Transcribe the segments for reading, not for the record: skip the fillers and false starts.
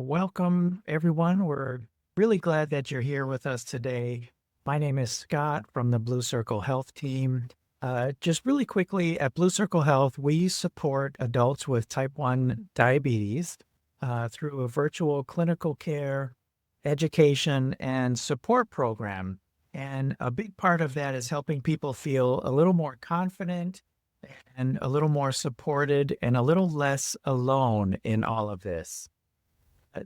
Welcome, everyone. We're really glad that you're here with us today. My name is Scott from the Blue Circle Health team. Just really quickly, at Blue Circle Health, we support adults with type 1 diabetes through a virtual clinical care, education, and support program. And a big part of that is helping people feel a little more confident and a little more supported and a little less alone in all of this.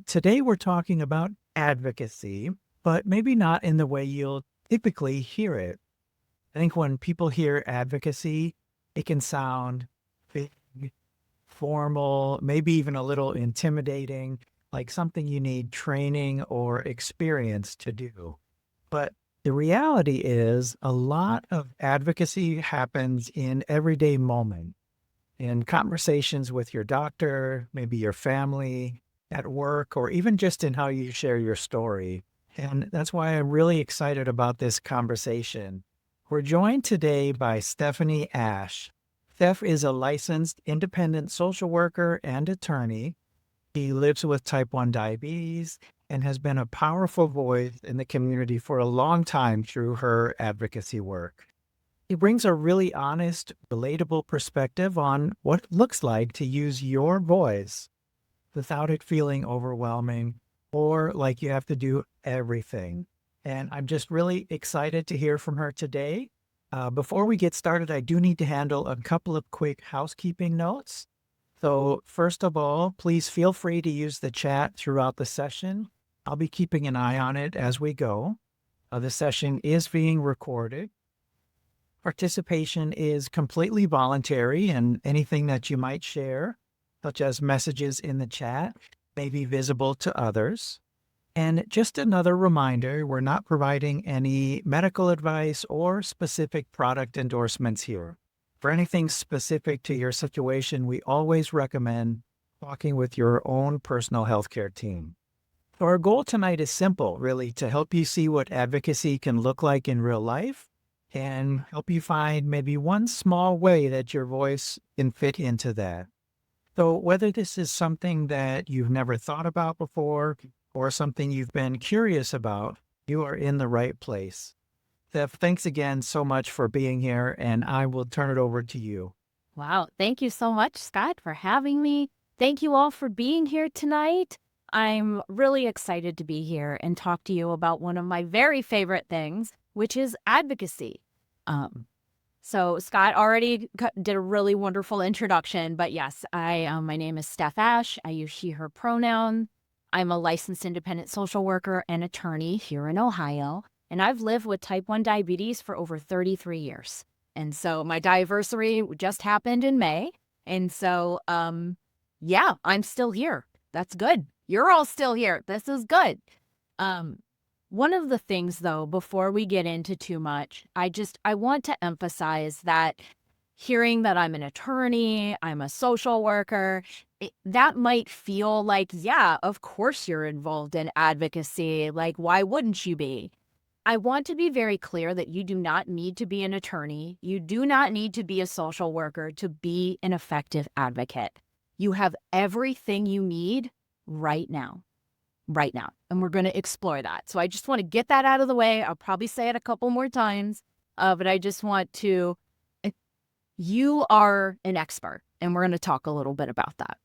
Today, we're talking about advocacy, but maybe not in the way you'll typically hear it. I think when people hear advocacy, it can sound big, formal, maybe even a little intimidating, like something you need training or experience to do. But the reality is, a lot of advocacy happens in everyday moment, in conversations with your doctor, maybe your family, at work, or even just in how you share your story. And that's why I'm really excited about this conversation. We're joined today by Stephanie Ash. Steph is a licensed independent social worker and attorney. She lives with type 1 diabetes and has been a powerful voice in the community for a long time through her advocacy work. He brings a really honest, relatable perspective on what it looks like to use your voice without it feeling overwhelming or like you have to do everything. And I'm just really excited to hear from her today. Before we get started, I do need to handle a couple of quick housekeeping notes. So, first of all, please feel free to use the chat throughout the session. I'll be keeping an eye on it as we go. The session is being recorded. Participation is completely voluntary, and anything that you might share, such as messages in the chat, may be visible to others. And just another reminder, we're not providing any medical advice or specific product endorsements here. For anything specific to your situation, we always recommend talking with your own personal healthcare team. So our goal tonight is simple, really, to help you see what advocacy can look like in real life and help you find maybe one small way that your voice can fit into that. So, whether this is something that you've never thought about before or something you've been curious about, you are in the right place. Steph, thanks again so much for being here, and I will turn it over to you. Wow. Thank you so much, Scott, for having me. Thank you all for being here tonight. I'm really excited to be here and talk to you about one of my very favorite things, which is advocacy. Um, so Scott already did a really wonderful introduction, but yes, my name is Steph Ash. I use she, her pronoun. I'm a licensed independent social worker and attorney here in Ohio, and I've lived with type 1 diabetes for over 33 years. And so my diversity just happened in May. And so, yeah, I'm still here. That's good. You're all still here. This is good. Um, One of the things, though, before we get into too much, I want to emphasize that hearing that I'm an attorney, I'm a social worker, that might feel like, yeah, of course you're involved in advocacy. Like, why wouldn't you be? I want to be very clear that you do not need to be an attorney. You do not need to be a social worker to be an effective advocate. You have everything you need right now, right now. And we're going to explore that. So I just want to get that out of the way. I'll probably say it a couple more times, but I just want to, you are an expert, and we're going to talk a little bit about that.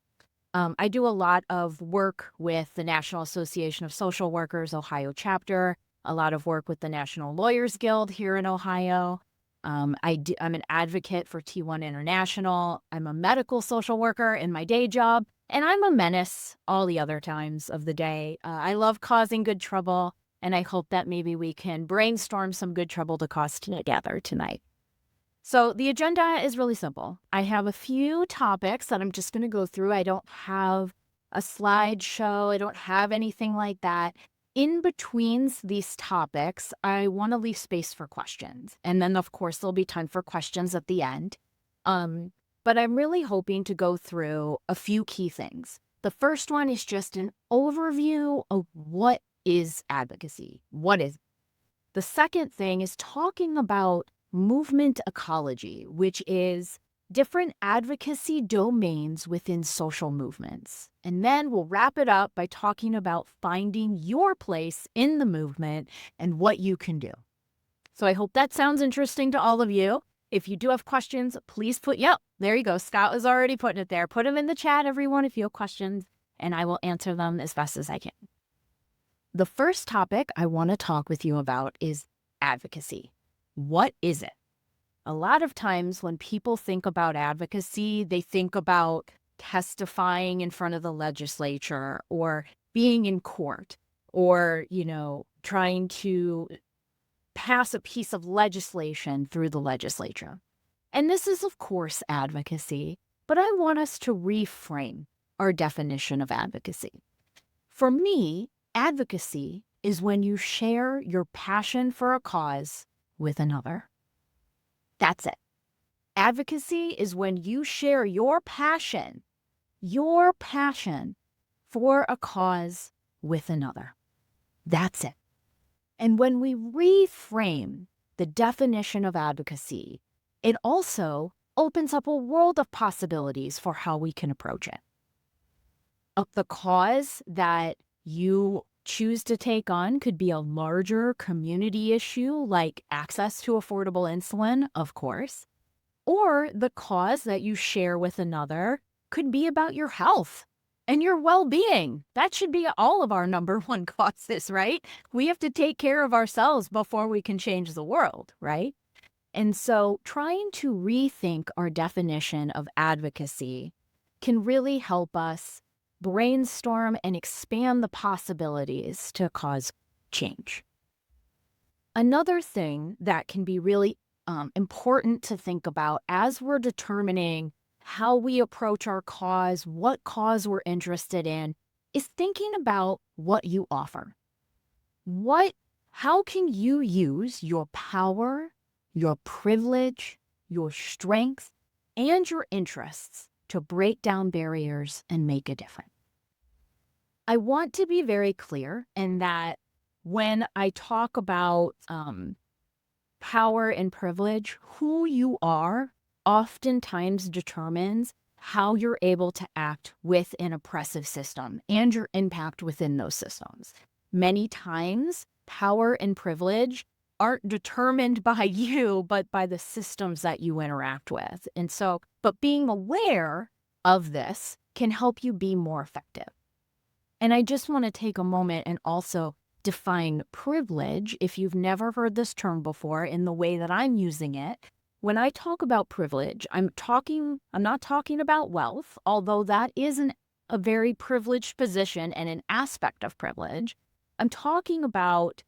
I do a lot of work with the National Association of Social Workers, Ohio chapter, a lot of work with the National Lawyers Guild here in Ohio. I'm an advocate for T1 International. I'm a medical social worker in my day job, and I'm a menace all the other times of the day. I love causing good trouble, and I hope that maybe we can brainstorm some good trouble to cause together tonight. So the agenda is really simple. I have a few topics that I'm just going to go through. I don't have a slideshow. I don't have anything like that. In between these topics, I want to leave space for questions. And then, of course, there'll be time for questions at the end. But I'm really hoping to go through a few key things. The first one is just an overview of what is advocacy. What is the second thing is talking about movement ecology, which is different advocacy domains within social movements. And then we'll wrap it up by talking about finding your place in the movement and what you can do. So I hope that sounds interesting to all of you. If you do have questions, please yep, there you go. Scott was already putting it there. Put them in the chat, everyone, if you have questions, and I will answer them as best as I can. The first topic I want to talk with you about is advocacy. What is it? A lot of times when people think about advocacy, they think about testifying in front of the legislature or being in court or, trying to pass a piece of legislation through the legislature. And this is, of course, advocacy, but I want us to reframe our definition of advocacy. For me, advocacy is when you share your passion for a cause with another. That's it. Advocacy is when you share your passion for a cause with another. That's it. And when we reframe the definition of advocacy, it also opens up a world of possibilities for how we can approach it. The cause that you choose to take on could be a larger community issue like access to affordable insulin, of course, or the cause that you share with another could be about your health and your well-being. That should be all of our number one causes, right? We have to take care of ourselves before we can change the world, right? And so trying to rethink our definition of advocacy can really help us brainstorm and expand the possibilities to cause change. Another thing that can be really important to think about as we're determining how we approach our cause, what cause we're interested in, is thinking about what you offer. How can you use your power, your privilege, your strength, and your interests to break down barriers and make a difference? I want to be very clear in that when I talk about power and privilege, who you are oftentimes determines how you're able to act with an oppressive system and your impact within those systems. Many times, power and privilege aren't determined by you, but by the systems that you interact with. And so, but being aware of this can help you be more effective. And I just want to take a moment and also define privilege, if you've never heard this term before, in the way that I'm using it. When I talk about privilege, I'm not talking about wealth, although that is a very privileged position and an aspect of privilege. I'm talking about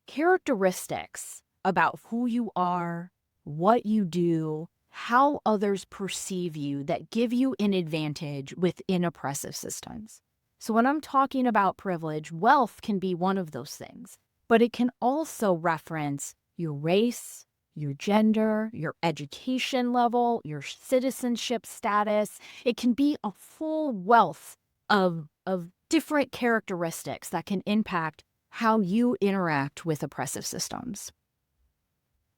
characteristics about who you are, what you do, how others perceive you that give you an advantage within oppressive systems. So when I'm talking about privilege, wealth can be one of those things, but it can also reference your race, your gender, your education level, your citizenship status. It can be a full wealth of different characteristics that can impact how you interact with oppressive systems.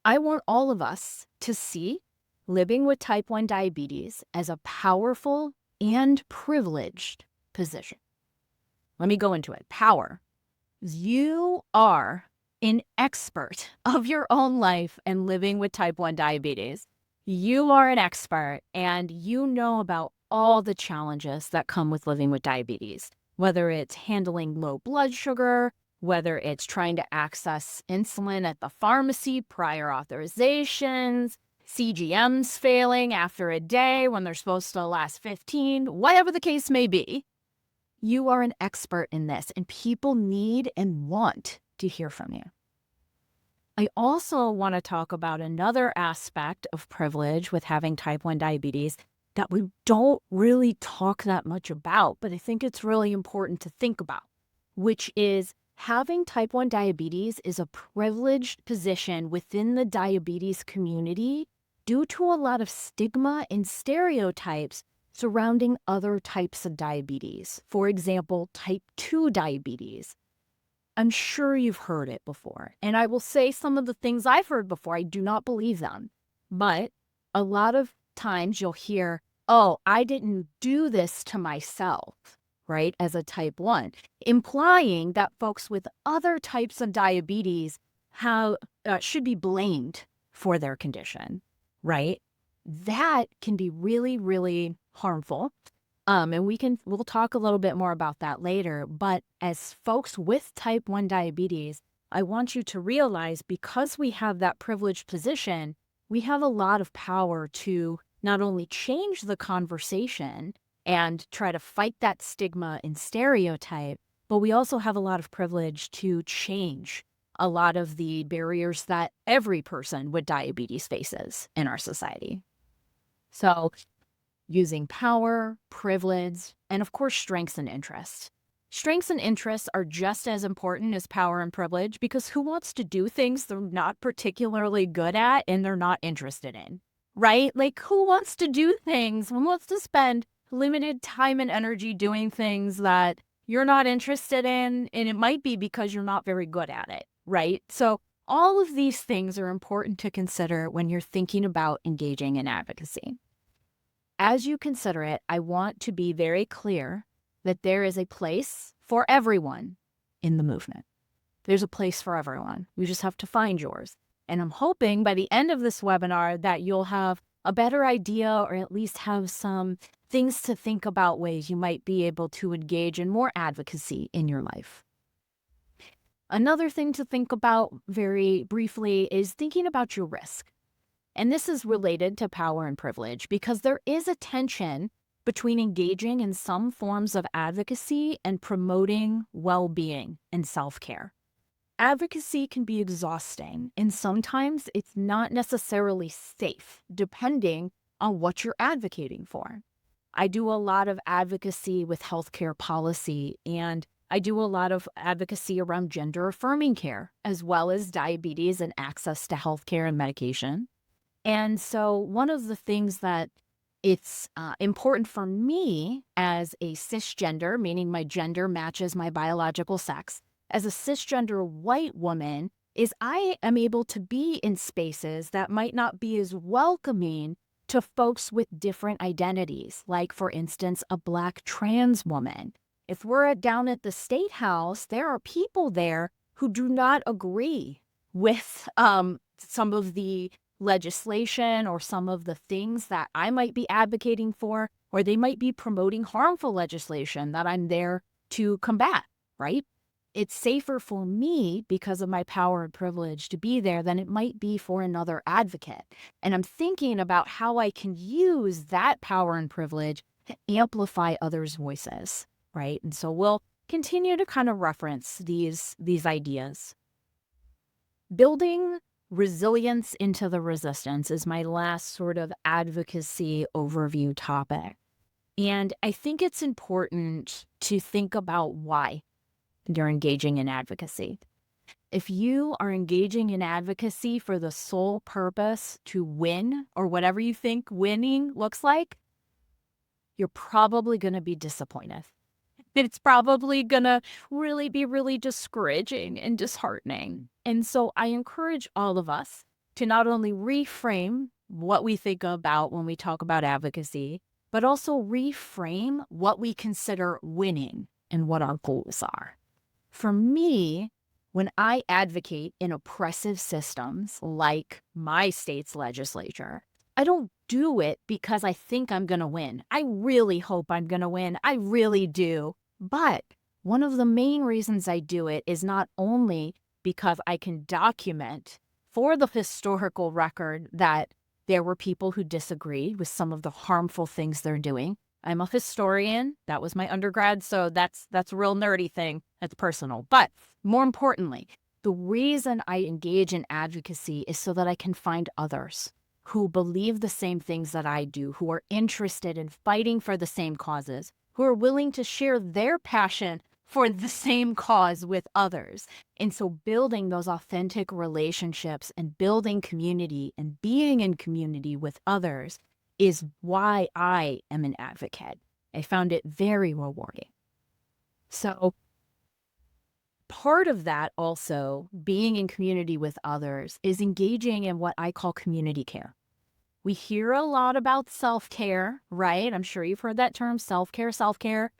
I want all of us to see living with type 1 diabetes as a powerful and privileged position. Let me go into it. Power. You are an expert of your own life and living with type 1 diabetes. You are an expert and you know about all the challenges that come with living with diabetes, whether it's handling low blood sugar, whether it's trying to access insulin at the pharmacy, prior authorizations, CGMs failing after a day when they're supposed to last 15, whatever the case may be. You are an expert in this, and people need and want to hear from you. I also want to talk about another aspect of privilege with having type 1 diabetes that we don't really talk that much about, but I think it's really important to think about, which is having type 1 diabetes is a privileged position within the diabetes community due to a lot of stigma and stereotypes surrounding other types of diabetes. For example, type 2 diabetes. I'm sure you've heard it before, and I will say some of the things I've heard before, I do not believe them. But A lot of times you'll hear, oh, I didn't do this to myself, right, as a type 1, implying that folks with other types of diabetes have, should be blamed for their condition, right? That can be really, really harmful. And we'll talk a little bit more about that later. But as folks with type 1 diabetes, I want you to realize because we have that privileged position, we have a lot of power to not only change the conversation and try to fight that stigma and stereotype, but we also have a lot of privilege to change a lot of the barriers that every person with diabetes faces in our society. So, using power, privilege, and of course, strengths and interests. Strengths and interests are just as important as power and privilege because who wants to do things they're not particularly good at and they're not interested in, right? Like, who wants to do things, who wants to spend limited time and energy doing things that you're not interested in? And it might be because you're not very good at it, right? So, all of these things are important to consider when you're thinking about engaging in advocacy. As you consider it, I want to be very clear that there is a place for everyone in the movement. There's a place for everyone. You just have to find yours. And I'm hoping by the end of this webinar that you'll have a better idea or at least have some things to think about ways you might be able to engage in more advocacy in your life. Another thing to think about very briefly is thinking about your risk. And this is related to power and privilege because there is a tension between engaging in some forms of advocacy and promoting well-being and self-care. Advocacy can be exhausting, and sometimes it's not necessarily safe, depending on what you're advocating for. I do a lot of advocacy with healthcare policy, and I do a lot of advocacy around gender-affirming care, as well as diabetes and access to healthcare and medication. And so one of the things that it's important for me as a cisgender, meaning my gender matches my biological sex, as a cisgender white woman, is I am able to be in spaces that might not be as welcoming to folks with different identities, like, for instance, a Black trans woman. If we're down at the State House, there are people there who do not agree with some of the legislation or some of the things that I might be advocating for, or they might be promoting harmful legislation that I'm there to combat, right? It's safer for me because of my power and privilege to be there than it might be for another advocate. And I'm thinking about how I can use that power and privilege to amplify others' voices, right? And so we'll continue to kind of reference these ideas. Building resilience into the resistance is my last sort of advocacy overview topic. And I think it's important to think about why you're engaging in advocacy. If you are engaging in advocacy for the sole purpose to win, or whatever you think winning looks like, you're probably going to be disappointed. It's probably going to really be really discouraging and disheartening. And so I encourage all of us to not only reframe what we think about when we talk about advocacy, but also reframe what we consider winning and what our goals are. For me, when I advocate in oppressive systems like my state's legislature, I don't do it because I think I'm going to win. I really hope I'm going to win. I really do. But one of the main reasons I do it is not only because I can document for the historical record that there were people who disagreed with some of the harmful things they're doing. I'm a historian. That was my undergrad, so that's a real nerdy thing. That's personal. But more importantly, the reason I engage in advocacy is so that I can find others who believe the same things that I do, who are interested in fighting for the same causes, who are willing to share their passion for the same cause with others. And so building those authentic relationships and building community and being in community with others is why I am an advocate. I found it very rewarding. So part of that also, being in community with others, is engaging in what I call community care. We hear a lot about self-care, right? I'm sure you've heard that term, self-care, self-care.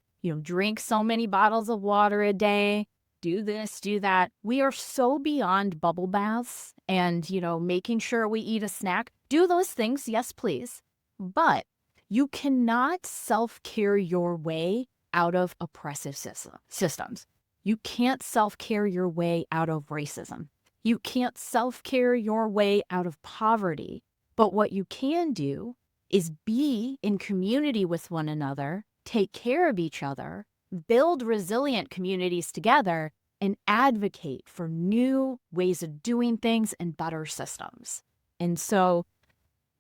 Drink so many bottles of water a day, do this, do that. We are so beyond bubble baths and, making sure we eat a snack. Do those things, yes, please. But you cannot self-care your way out of oppressive systems. You can't self-care your way out of racism. You can't self-care your way out of poverty. But what you can do is be in community with one another, take care of each other, build resilient communities together, and advocate for new ways of doing things and better systems. And so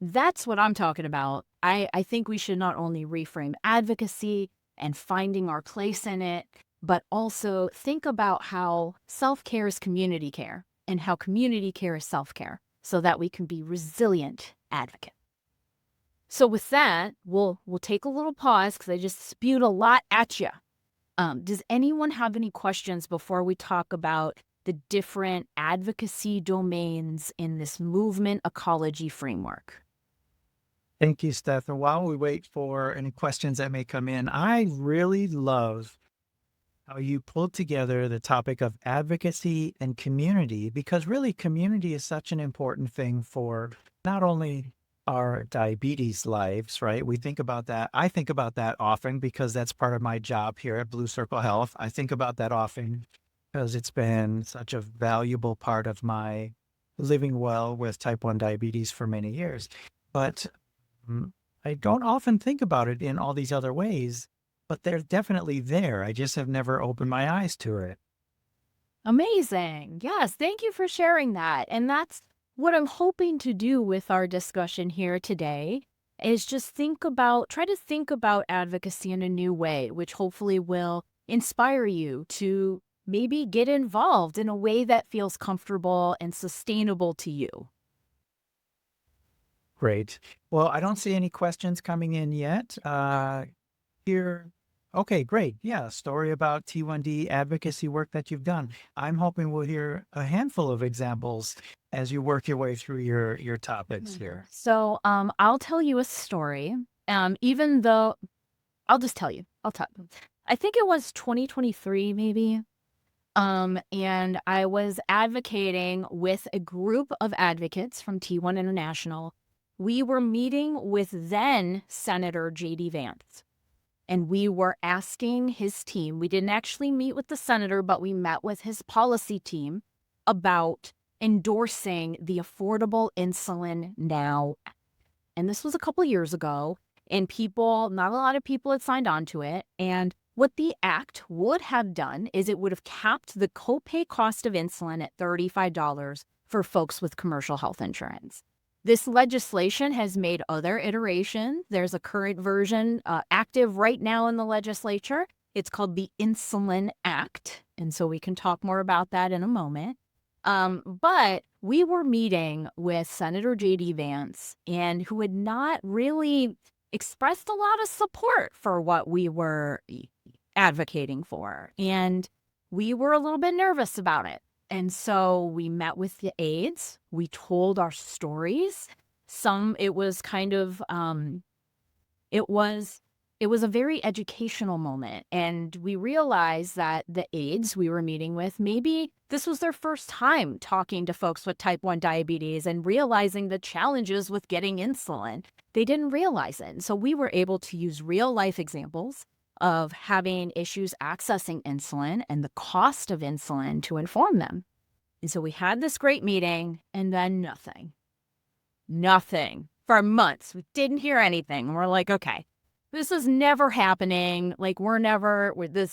that's what I'm talking about. I think we should not only reframe advocacy and finding our place in it, but also think about how self-care is community care and how community care is self-care, so that we can be resilient advocates. So with that, we'll take a little pause because I just spewed a lot at you. Does anyone have any questions before we talk about the different advocacy domains in this movement ecology framework? Thank you, Steph. And while we wait for any questions that may come in, I really love how you pulled together the topic of advocacy and community, because really community is such an important thing for not only our diabetes lives, right? We think about that. I think about that often because that's part of my job here at Blue Circle Health. I think about that often because it's been such a valuable part of my living well with type 1 diabetes for many years. But I don't often think about it in all these other ways, but they're definitely there. I just have never opened my eyes to it. Amazing. Yes, thank you for sharing that. And that's what I'm hoping to do with our discussion here today, is just try to think about advocacy in a new way, which hopefully will inspire you to maybe get involved in a way that feels comfortable and sustainable to you. Great. Well, I don't see any questions coming in yet. Here. Okay, great. Yeah, story about T1D advocacy work that you've done. I'm hoping we'll hear a handful of examples as you work your way through your topics here. So I'll tell you a story. Even though I'll just tell you. I think it was 2023 maybe. And I was advocating with a group of advocates from T1 International. We were meeting with then Senator J.D. Vance. And we were asking his team, we didn't actually meet with the senator, but we met with his policy team about endorsing the Affordable Insulin Now Act. And this was a couple of years ago, and not a lot of people had signed on to it. And what the act would have done is it would have capped the copay cost of insulin at $35 for folks with commercial health insurance. This legislation has made other iterations. There's a current version active right now in the legislature. It's called the Insulin Act. And so we can talk more about that in a moment. But we were meeting with Senator J.D. Vance, and who had not really expressed a lot of support for what we were advocating for. And we were a little bit nervous about it. And so we met with the aides. We told our stories. It was kind of, it was a very educational moment. And we realized that the aides we were meeting with, maybe this was their first time talking to folks with type 1 diabetes and realizing the challenges with getting insulin. They didn't realize it. And so we were able to use real life examples of having issues accessing insulin and the cost of insulin to inform them. And so we had this great meeting, and then nothing for months. We didn't hear anything. And we're like, okay, this is never happening. Like we're not going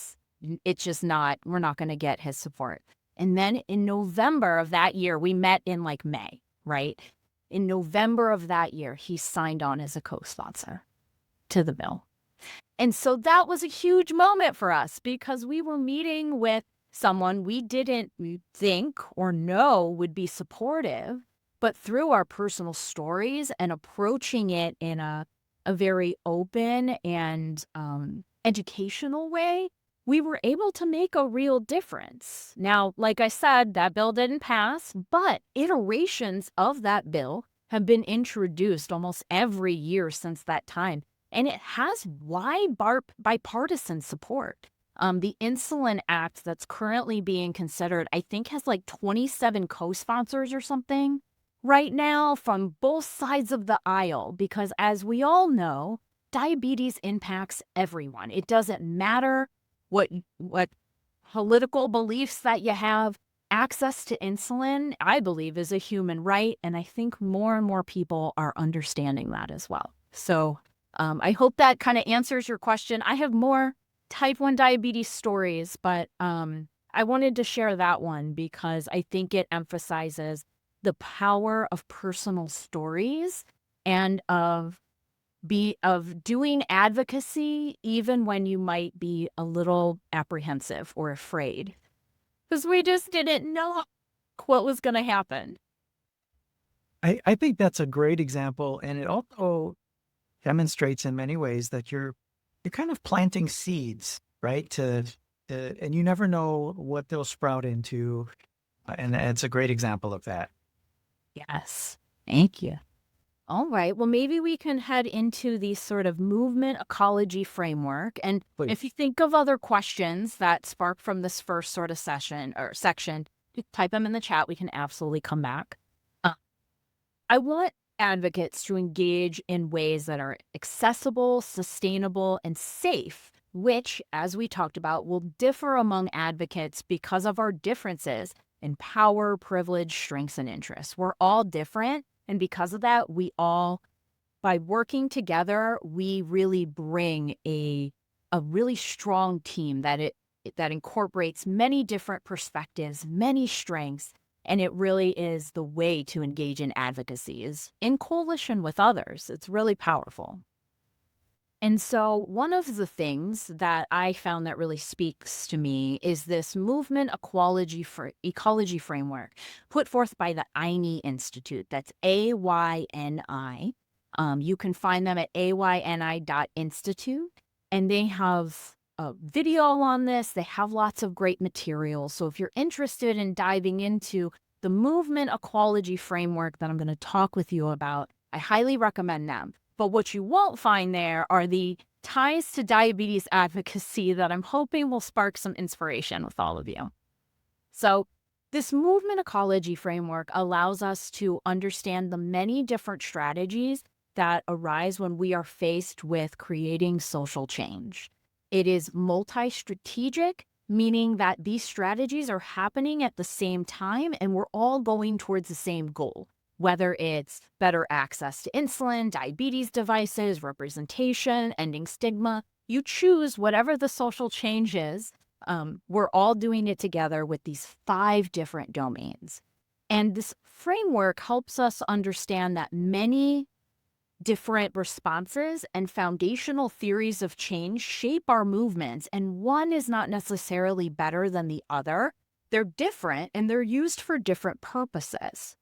to get his support. And then in November of that year, we met in like May, right? In November of that year, he signed on as a co-sponsor to the bill. And so that was a huge moment for us because we were meeting with someone we didn't think or know would be supportive, but through our personal stories and approaching it in a very open and educational way, we were able to make a real difference. Now, like I said, that bill didn't pass, but iterations of that bill have been introduced almost every year since that time, and it has wide bipartisan support. The Insulin Act that's currently being considered, I think, has like 27 co-sponsors or something right now from both sides of the aisle, because as we all know, diabetes impacts everyone. It doesn't matter what political beliefs that you have. Access to insulin, I believe, is a human right, and I think more and more people are understanding that as well. So I hope that kind of answers your question. I have more type 1 diabetes stories, but I wanted to share that one because I think it emphasizes the power of personal stories and of doing advocacy even when you might be a little apprehensive or afraid, because we just didn't know what was going to happen. I think that's a great example, and it also demonstrates in many ways that you're kind of planting seeds, right? And you never know what they'll sprout into, and it's a great example of that. Yes. Thank you. All right. Well, maybe we can head into the sort of movement ecology framework. And if Please. you think of other questions that spark from this first sort of session or section, you type them in the chat. We can absolutely come back. I want advocates to engage in ways that are accessible, sustainable, and safe, which, as we talked about, will differ among advocates because of our differences in power, privilege, strengths, and interests. We're all different. And because of that, by working together, we really bring a really strong team that incorporates many different perspectives, many strengths, and it really is the way to engage in advocacy is in coalition with others. It's really powerful. And so one of the things that I found that really speaks to me is this movement ecology framework put forth by the AYNI Institute. That's AYNI. You can find them at ayni.institute, and they have a video on this. They have lots of great materials. So if you're interested in diving into the movement ecology framework that I'm going to talk with you about, I highly recommend them. But what you won't find there are the ties to diabetes advocacy that I'm hoping will spark some inspiration with all of you. So this movement ecology framework allows us to understand the many different strategies that arise when we are faced with creating social change. It is multi-strategic, meaning that these strategies are happening at the same time and we're all going towards the same goal. Whether it's better access to insulin, diabetes devices, representation, ending stigma, you choose whatever the social change is. We're all doing it together with these 5 different domains. And this framework helps us understand that many different responses and foundational theories of change shape our movements, and one is not necessarily better than the other. They're different and they're used for different purposes.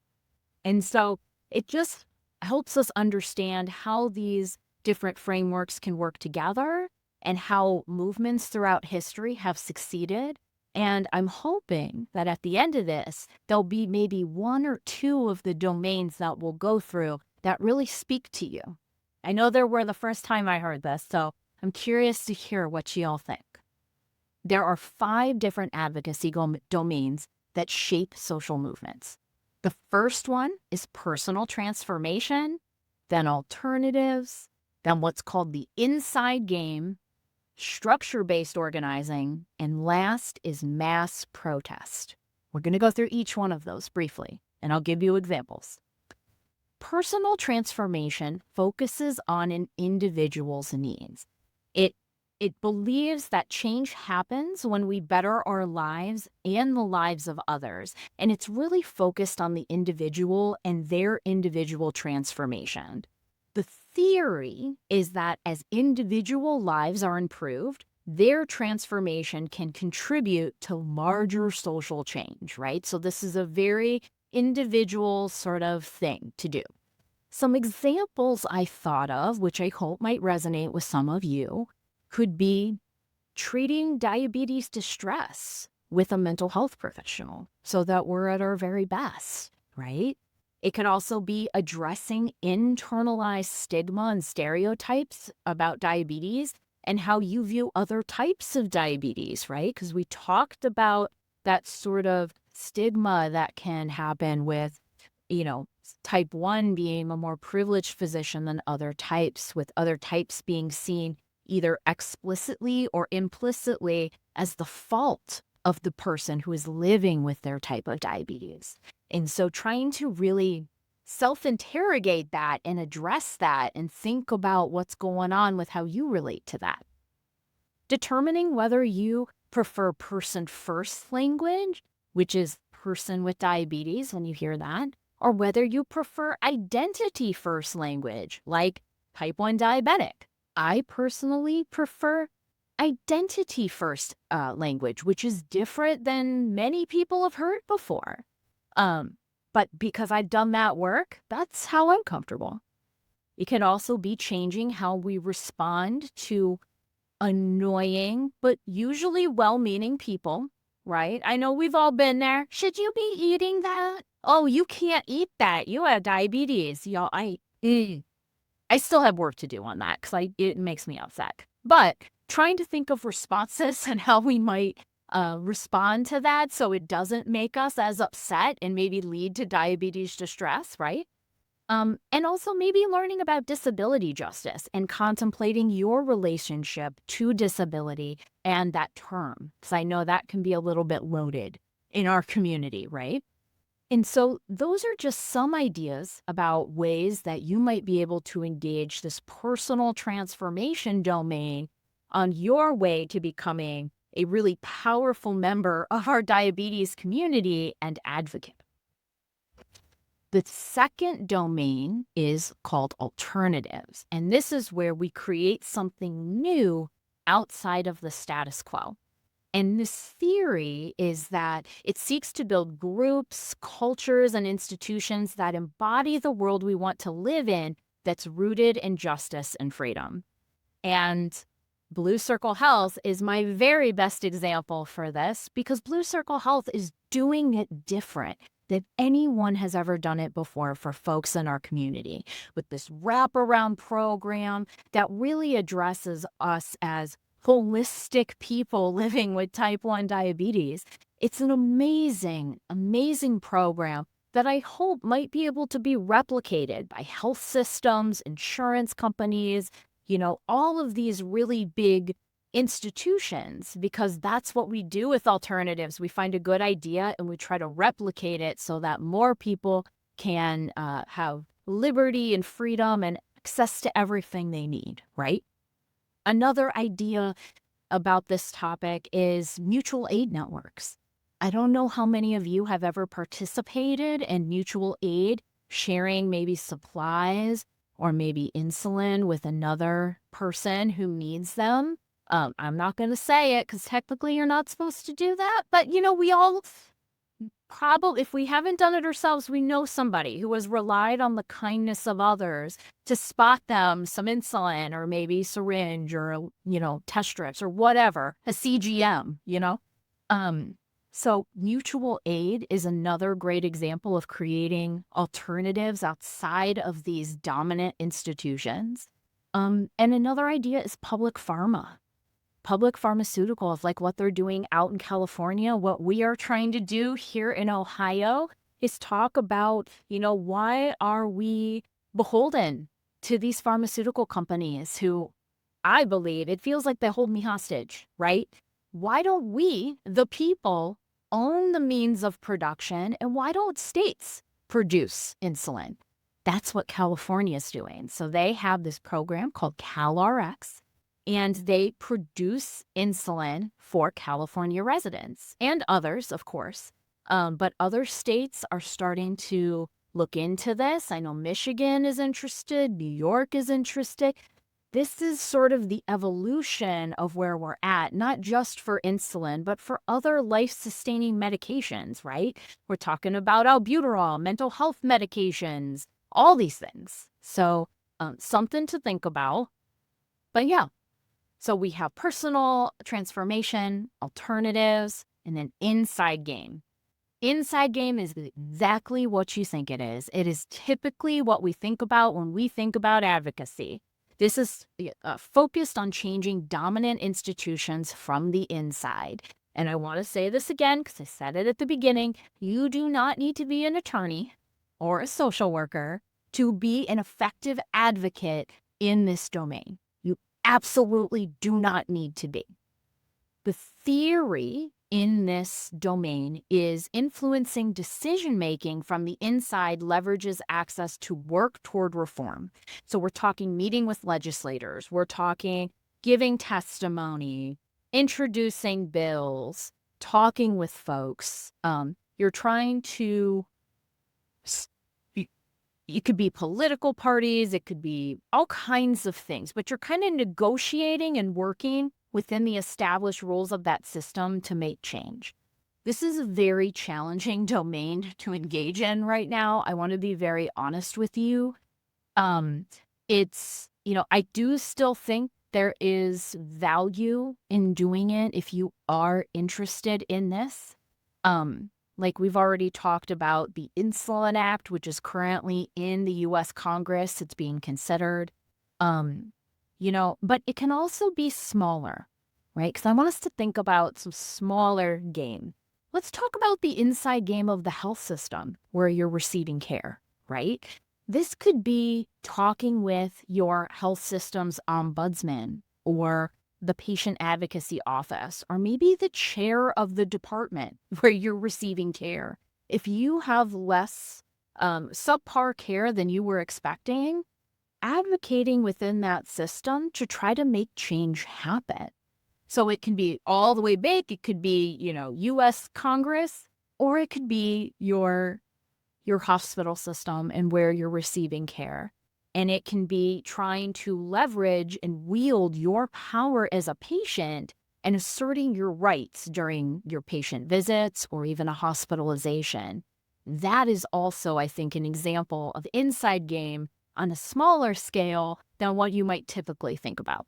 And so it just helps us understand how these different frameworks can work together and how movements throughout history have succeeded. And I'm hoping that at the end of this, there'll be maybe 1 or 2 of the domains that we'll go through that really speak to you. I know there were the first time I heard this, so I'm curious to hear what you all think. There are 5 different advocacy domains that shape social movements. The first one is personal transformation, then alternatives, then what's called the inside game, structure-based organizing, and last is mass protest. We're going to go through each one of those briefly, and I'll give you examples. Personal transformation focuses on an individual's needs. It believes that change happens when we better our lives and the lives of others, and it's really focused on the individual and their individual transformation. The theory is that as individual lives are improved, their transformation can contribute to larger social change, right? So this is a very individual sort of thing to do. Some examples I thought of, which I hope might resonate with some of you, could be treating diabetes distress with a mental health professional so that we're at our very best, right? It can also be addressing internalized stigma and stereotypes about diabetes and how you view other types of diabetes, right? Because we talked about that sort of stigma that can happen with, type 1 being a more privileged physician than other types, with other types being seen either explicitly or implicitly as the fault of the person who is living with their type of diabetes. And so trying to really self-interrogate that and address that and think about what's going on with how you relate to that. Determining whether you prefer person-first language, which is person with diabetes when you hear that, or whether you prefer identity-first language, like type 1 diabetic. I personally prefer identity-first language, which is different than many people have heard before. But because I've done that work, that's how I'm comfortable. It can also be changing how we respond to annoying, but usually well-meaning people, right? I know we've all been there. Should you be eating that? Oh, you can't eat that. You have diabetes. Y'all, I still have work to do on that because it makes me upset. But trying to think of responses and how we might respond to that so it doesn't make us as upset and maybe lead to diabetes distress, right? And also maybe learning about disability justice and contemplating your relationship to disability and that term, because I know that can be a little bit loaded in our community, right? And so those are just some ideas about ways that you might be able to engage this personal transformation domain on your way to becoming a really powerful member of our diabetes community and advocate. The second domain is called alternatives, and this is where we create something new outside of the status quo. And this theory is that it seeks to build groups, cultures, and institutions that embody the world we want to live in that's rooted in justice and freedom. And Blue Circle Health is my very best example for this because Blue Circle Health is doing it different than anyone has ever done it before for folks in our community with this wraparound program that really addresses us as holistic people living with type 1 diabetes. It's an amazing, amazing program that I hope might be able to be replicated by health systems, insurance companies, all of these really big institutions, because that's what we do with alternatives. We find a good idea and we try to replicate it so that more people can have liberty and freedom and access to everything they need, right? Another idea about this topic is mutual aid networks. I don't know how many of you have ever participated in mutual aid, sharing maybe supplies or maybe insulin with another person who needs them. I'm not going to say it because technically you're not supposed to do that. But, we all probably, if we haven't done it ourselves, we know somebody who has relied on the kindness of others to spot them some insulin or maybe syringe or, test strips or whatever, a CGM, So mutual aid is another great example of creating alternatives outside of these dominant institutions. And another idea is public pharma. Public pharmaceuticals, like what they're doing out in California. What we are trying to do here in Ohio is talk about, why are we beholden to these pharmaceutical companies who, I believe, it feels like they hold me hostage, right? Why don't we, the people, own the means of production, and why don't states produce insulin? That's what California is doing. So they have this program called CalRx, and they produce insulin for California residents and others, of course. But other states are starting to look into this. I know Michigan is interested, New York is interested. This is sort of the evolution of where we're at, not just for insulin, but for other life-sustaining medications, right? We're talking about albuterol, mental health medications, all these things. So something to think about. But yeah, so we have personal transformation, alternatives, and an inside game. Inside game is exactly what you think it is. It is typically what we think about when we think about advocacy. This is focused on changing dominant institutions from the inside. And I want to say this again because I said it at the beginning. You do not need to be an attorney or a social worker to be an effective advocate in this domain. You absolutely do not need to be. The theory in this domain is influencing decision making from the inside leverages access to work toward reform. So we're talking meeting with legislators, we're talking giving testimony, introducing bills, talking with folks. You're trying to, it could be political parties, it could be all kinds of things, but you're kind of negotiating and working within the established rules of that system to make change. This is a very challenging domain to engage in right now. I want to be very honest with you. I do still think there is value in doing it if you are interested in this. Like we've already talked about the Insulin Act, which is currently in the US Congress. It's being considered. But it can also be smaller, right? Because I want us to think about some smaller game. Let's talk about the inside game of the health system where you're receiving care, right? This could be talking with your health system's ombudsman or the patient advocacy office, or maybe the chair of the department where you're receiving care. If you have less subpar care than you were expecting, advocating within that system to try to make change happen. So it can be all the way big. It could be, US Congress, or it could be your hospital system and where you're receiving care. And it can be trying to leverage and wield your power as a patient and asserting your rights during your patient visits or even a hospitalization. That is also, I think, an example of inside game on a smaller scale than what you might typically think about.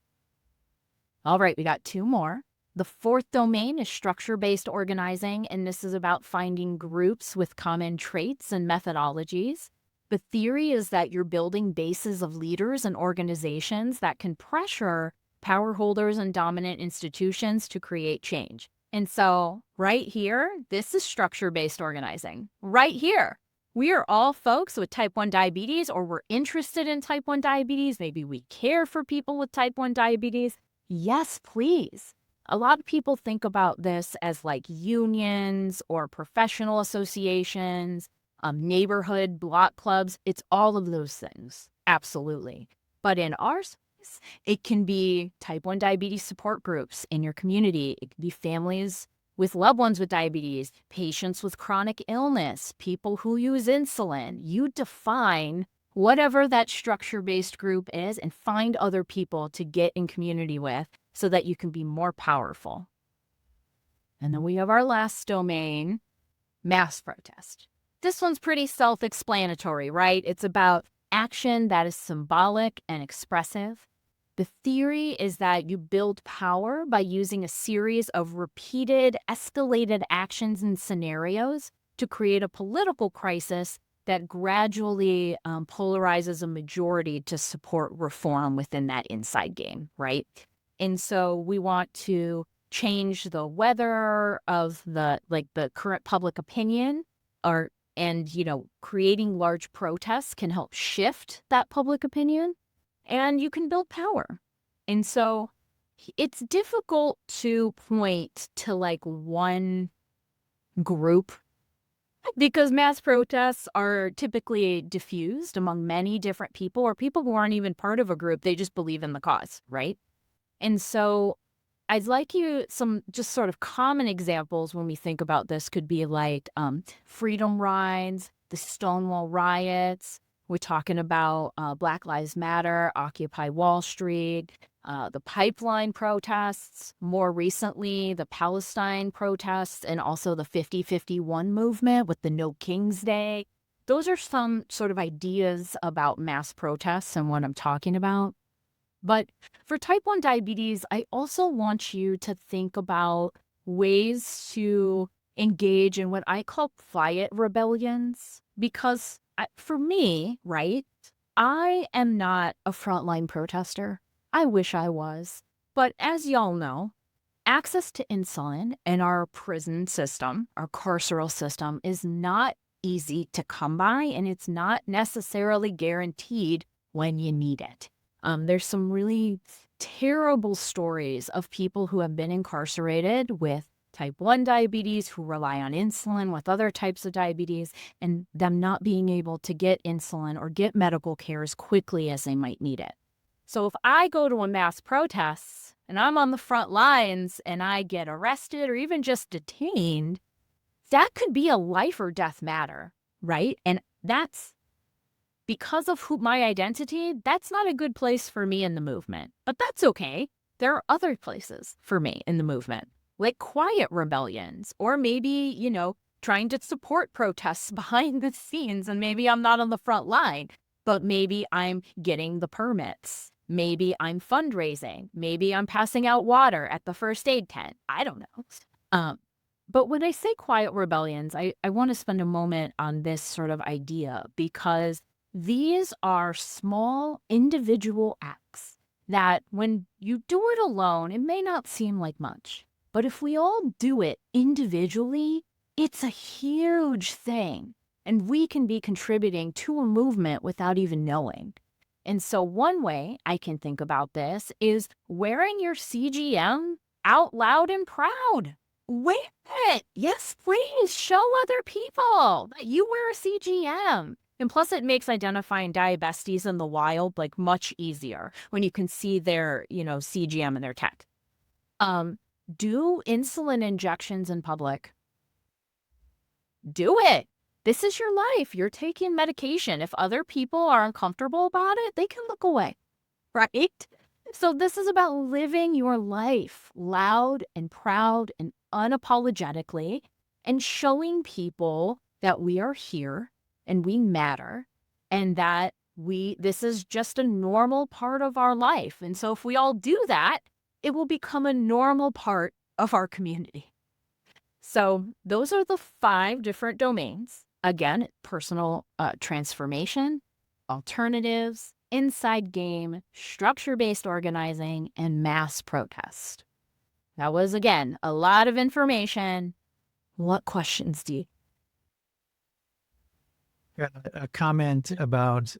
All right, we got two more. The fourth domain is structure-based organizing, and this is about finding groups with common traits and methodologies. The theory is that you're building bases of leaders and organizations that can pressure power holders and dominant institutions to create change. And so right here, this is structure-based organizing. Right here, we are all folks with type 1 diabetes, or we're interested in type 1 diabetes. Maybe we care for people with type 1 diabetes. Yes, please. A lot of people think about this as like unions or professional associations, neighborhood block clubs. It's all of those things. Absolutely. But in our space, it can be type 1 diabetes support groups in your community. It can be families with loved ones with diabetes, patients with chronic illness, people who use insulin. You define whatever that structure-based group is and find other people to get in community with so that you can be more powerful. And then we have our last domain, mass protest. This one's pretty self-explanatory, right? It's about action that is symbolic and expressive. The theory is that you build power by using a series of repeated, escalated actions and scenarios to create a political crisis that gradually polarizes a majority to support reform within that inside game, right? And so we want to change the weather of the current public opinion, creating large protests can help shift that public opinion, and you can build power. And so it's difficult to point to like one group because mass protests are typically diffused among many different people or people who aren't even part of a group. They just believe in the cause, right? And so I'd like you some just sort of common examples when we think about this could be like freedom rides, the Stonewall riots. We're talking about Black Lives Matter, Occupy Wall Street, the pipeline protests, more recently, the Palestine protests, and also the 50-51 movement with the No Kings Day. Those are some sort of ideas about mass protests and what I'm talking about. But for type 1 diabetes, I also want you to think about ways to engage in what I call quiet rebellions because for me, right, I am not a frontline protester. I wish I was. But as y'all know, access to insulin in our prison system, our carceral system, is not easy to come by, and it's not necessarily guaranteed when you need it. There's some really terrible stories of people who have been incarcerated with type 1 diabetes, who rely on insulin with other types of diabetes, and them not being able to get insulin or get medical care as quickly as they might need it. So if I go to a mass protest and I'm on the front lines and I get arrested or even just detained, that could be a life or death matter, right? And that's because of my identity, that's not a good place for me in the movement. But that's okay. There are other places for me in the movement, like quiet rebellions, or maybe, trying to support protests behind the scenes. And maybe I'm not on the front line, but maybe I'm getting the permits. Maybe I'm fundraising. Maybe I'm passing out water at the first aid tent. I don't know. But when I say quiet rebellions, I want to spend a moment on this sort of idea because these are small individual acts that when you do it alone, it may not seem like much. But if we all do it individually, it's a huge thing. And we can be contributing to a movement without even knowing. And so one way I can think about this is wearing your CGM out loud and proud. Wear it. Yes, please. Show other people that you wear a CGM. And plus, it makes identifying diabetes in the wild like much easier when you can see their, CGM in their tech. Do insulin injections in public. Do it. This is your life. You're taking medication. If other people are uncomfortable about it, they can look away, right? So this is about living your life loud and proud and unapologetically and showing people that we are here and we matter and that this is just a normal part of our life. And so if we all do that, it will become a normal part of our community. So those are the 5 different domains. Again, personal transformation, alternatives, inside game, structure-based organizing, and mass protest. That was, again, a lot of information. What questions do you? Got a comment about,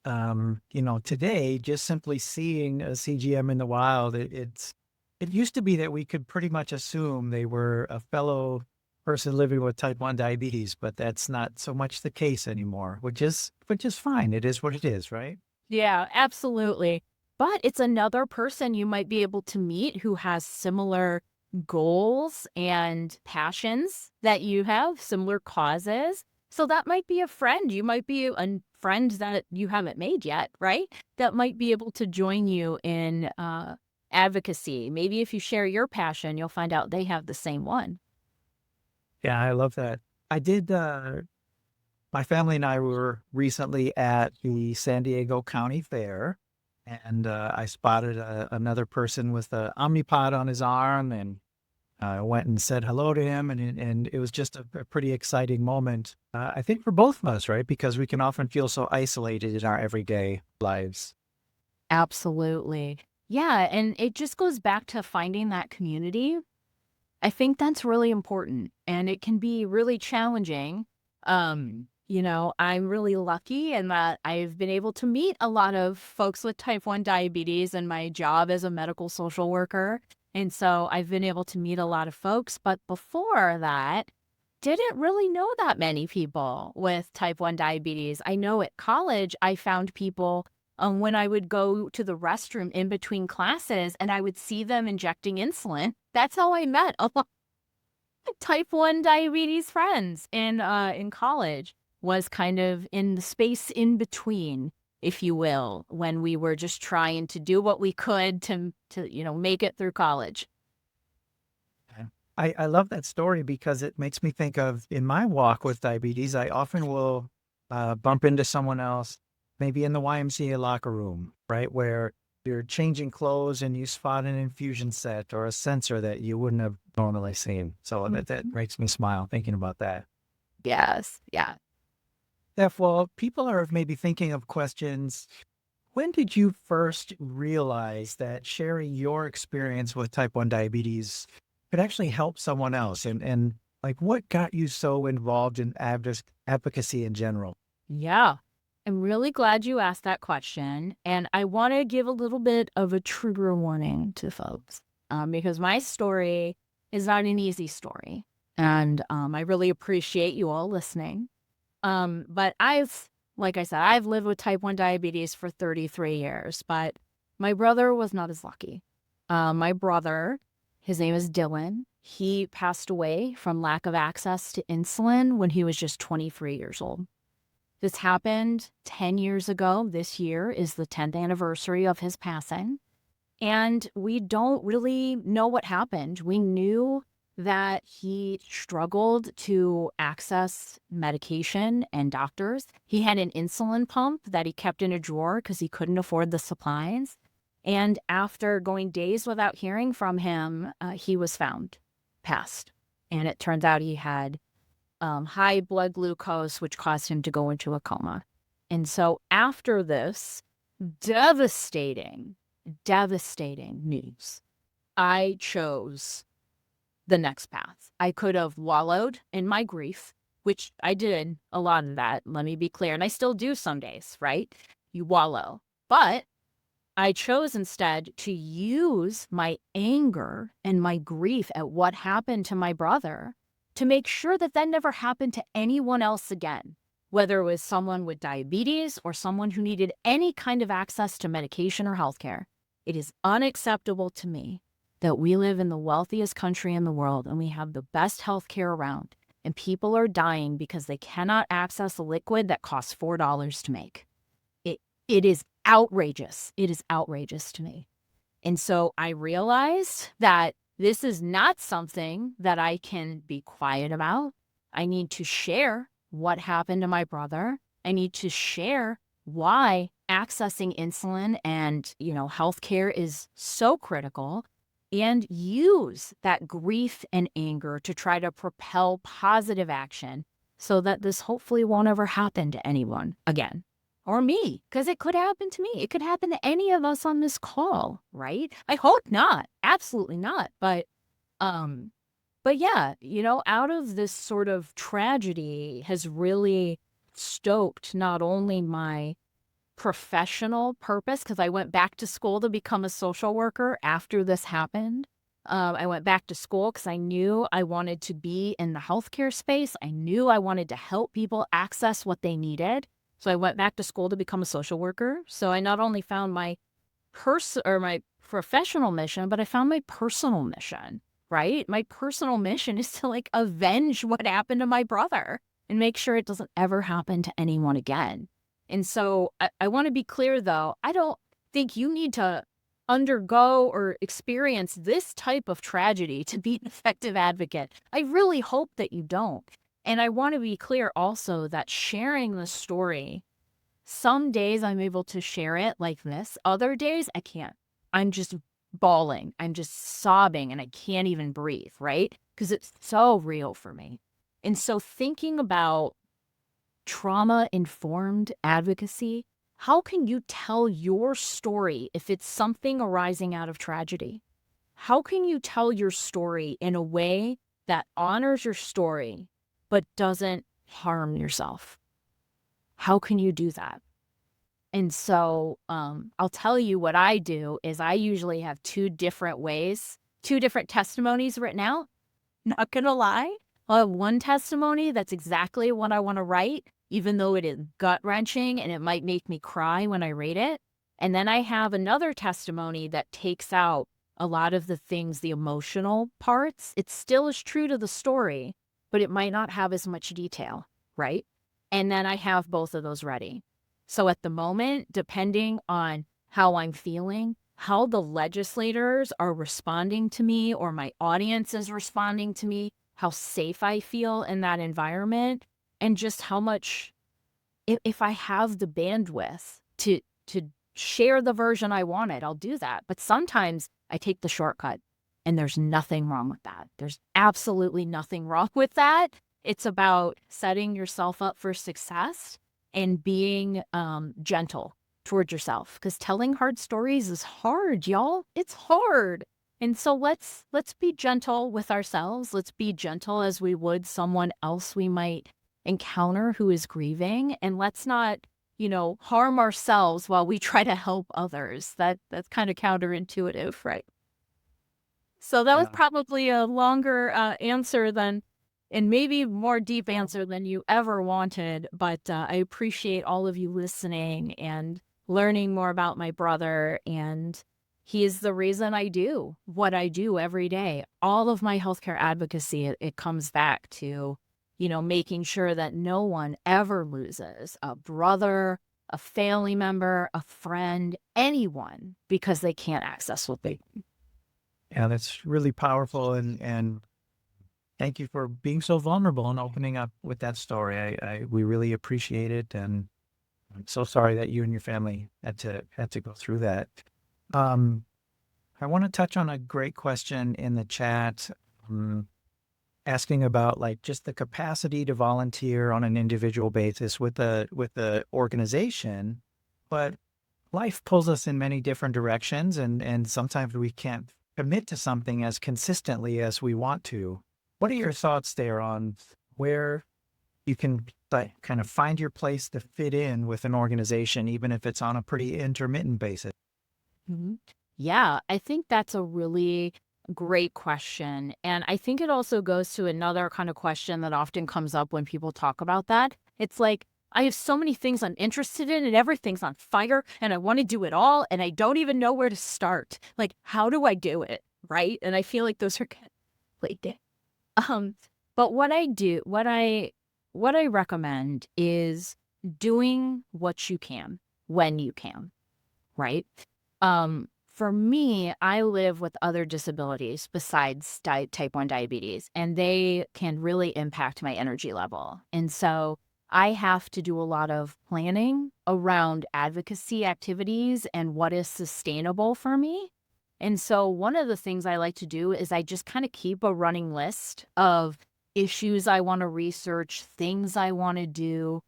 today, just simply seeing a CGM in the wild, it used to be that we could pretty much assume they were a fellow person living with type 1 diabetes, but that's not so much the case anymore, which is fine. It is what it is, right? Yeah, absolutely. But it's another person you might be able to meet who has similar goals and passions that you have, similar causes. So that might be a friend. You might be a friend that you haven't made yet, right? That might be able to join you in advocacy. Maybe if you share your passion, you'll find out they have the same one. Yeah, I love that. I did, my family and I were recently at the San Diego County Fair, and I spotted another person with an Omnipod on his arm, and I went and said hello to him, and it was just a pretty exciting moment, I think for both of us, right? Because we can often feel so isolated in our everyday lives. Absolutely. Yeah, and it just goes back to finding that community. I think that's really important, and it can be really challenging. I'm really lucky in that I've been able to meet a lot of folks with type 1 diabetes in my job as a medical social worker. And so I've been able to meet a lot of folks. But before that, didn't really know that many people with type 1 diabetes. I know at college, I found people when I would go to the restroom in between classes and I would see them injecting insulin. That's how I met a lot of type 1 diabetes friends in college, was kind of in the space in between, if you will, when we were just trying to do what we could to make it through college. I love that story because it makes me think of in my walk with diabetes, I often will bump into someone else, maybe in the YMCA locker room, right? Where you're changing clothes and you spot an infusion set or a sensor that you wouldn't have normally seen. So that Mhm. makes me smile thinking about that. Yes. Yeah. Steph, well, people are maybe thinking of questions. When did you first realize that sharing your experience with type 1 diabetes could actually help someone else? And like, what got you so involved in advocacy in general? Yeah. I'm really glad you asked that question. And I want to give a little bit of a trigger warning to folks because my story is not an easy story. And I really appreciate you all listening. But like I said, I've lived with type 1 diabetes for 33 years, but my brother was not as lucky. My brother, his name is Dylan. He passed away from lack of access to insulin when he was just 23 years old. This happened 10 years ago. This year is the 10th anniversary of his passing. And we don't really know what happened. We knew that he struggled to access medication and doctors. He had an insulin pump that he kept in a drawer because he couldn't afford the supplies. And after going days without hearing from him, he was found passed. And it turns out he had high blood glucose, which caused him to go into a coma. And so after this devastating, devastating news, I chose the next path. I could have wallowed in my grief, which I did a lot of that. Let me be clear. And I still do some days, right? You wallow. But I chose instead to use my anger and my grief at what happened to my brother to make sure that that never happened to anyone else again, whether it was someone with diabetes or someone who needed any kind of access to medication or healthcare. It is unacceptable to me that we live in the wealthiest country in the world and we have the best healthcare around, and people are dying because they cannot access a liquid that costs $4 to make. It is outrageous. It is outrageous to me. And so I realized that this is not something that I can be quiet about. I need to share what happened to my brother. I need to share why accessing insulin and, healthcare is so critical, and use that grief and anger to try to propel positive action so that this hopefully won't ever happen to anyone again. Or me, because it could happen to me. It could happen to any of us on this call, right? I hope not. Absolutely not. Um, but yeah, out of this sort of tragedy has really stoked not only my professional purpose, because I went back to school to become a social worker after this happened. I went back to school because I knew I wanted to be in the healthcare space. I knew I wanted to help people access what they needed. So I went back to school to become a social worker. So I not only found my my professional mission, but I found my personal mission, right? My personal mission is to avenge what happened to my brother and make sure it doesn't ever happen to anyone again. And so I want to be clear, though, I don't think you need to undergo or experience this type of tragedy to be an effective advocate. I really hope that you don't. And I want to be clear also that sharing the story, some days I'm able to share it like this. Other days I can't. I'm just bawling. I'm just sobbing and I can't even breathe, right? Because it's so real for me. And so thinking about trauma-informed advocacy, how can you tell your story if it's something arising out of tragedy? How can you tell your story in a way that honors your story but doesn't harm yourself? How can you do that? And so I'll tell you what I do is I usually have two different ways, two different testimonies written out. Not gonna lie. I'll have one testimony that's exactly what I want to write, even though it is gut-wrenching and it might make me cry when I read it. And then I have another testimony that takes out a lot of the things, the emotional parts. It still is true to the story, but it might not have as much detail, right? And then I have both of those ready. So at the moment, depending on how I'm feeling, how the legislators are responding to me or my audience is responding to me, how safe I feel in that environment, and just how much, if I have the bandwidth to share the version I wanted, I'll do that. But sometimes I take the shortcut, and there's nothing wrong with that. There's absolutely nothing wrong with that. It's about setting yourself up for success and being gentle towards yourself, because telling hard stories is hard, y'all. It's hard. And so let's be gentle with ourselves. Let's be gentle as we would someone else we might encounter who is grieving, and let's not, harm ourselves while we try to help others. That's kind of counterintuitive, right? So that was Yeah. probably a longer answer than, and maybe more deep answer than you ever wanted. But I appreciate all of you listening and learning more about my brother. And he is the reason I do what I do every day. All of my healthcare advocacy, it comes back to, making sure that no one ever loses a brother, a family member, a friend, anyone, because they can't access what they. Yeah, that's really powerful, and thank you for being so vulnerable and opening up with that story. We really appreciate it, and I'm so sorry that you and your family had to go through that. Um, I want to touch on a great question in the chat, um, asking about like just the capacity to volunteer on an individual basis with the organization, but life pulls us in many different directions, and sometimes we can't commit to something as consistently as we want to. What are your thoughts there on where you can like, kind of find your place to fit in with an organization, even if it's on a pretty intermittent basis? Mhm. Yeah, I think that's a really great question. And I think it also goes to another kind of question that often comes up when people talk about that. It's like, I have so many things I'm interested in, and everything's on fire, and I want to do it all, and I don't even know where to start. Like, how do I do it? Right. And I feel like those are kind of like, um, but what I recommend is doing what you can when you can, right? For me, I live with other disabilities besides type 1 diabetes, and they can really impact my energy level. And so I have to do a lot of planning around advocacy activities and what is sustainable for me. And so one of the things I like to do is I just kind of keep a running list of issues I want to research, things I want to do,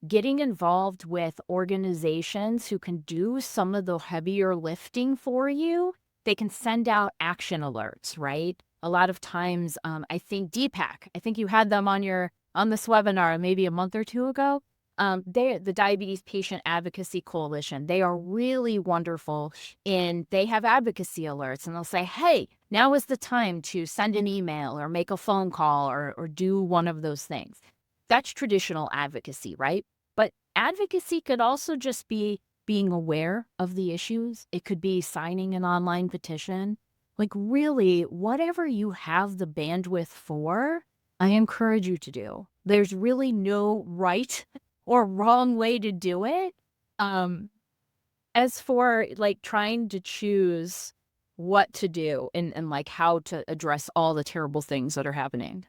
getting involved with organizations who can do some of the heavier lifting for you. They can send out action alerts, right? A lot of times, I think DPAC, I think you had them on this webinar maybe a month or two ago. They the Diabetes Patient Advocacy Coalition. They are really wonderful, and they have advocacy alerts, and they'll say, "Hey, now is the time to send an email or make a phone call or do one of those things." That's traditional advocacy, right? But advocacy could also just be being aware of the issues. It could be signing an online petition. Like, really, whatever you have the bandwidth for, I encourage you to do. There's really no right or wrong way to do it. Um, as for like trying to choose what to do and like how to address all the terrible things that are happening.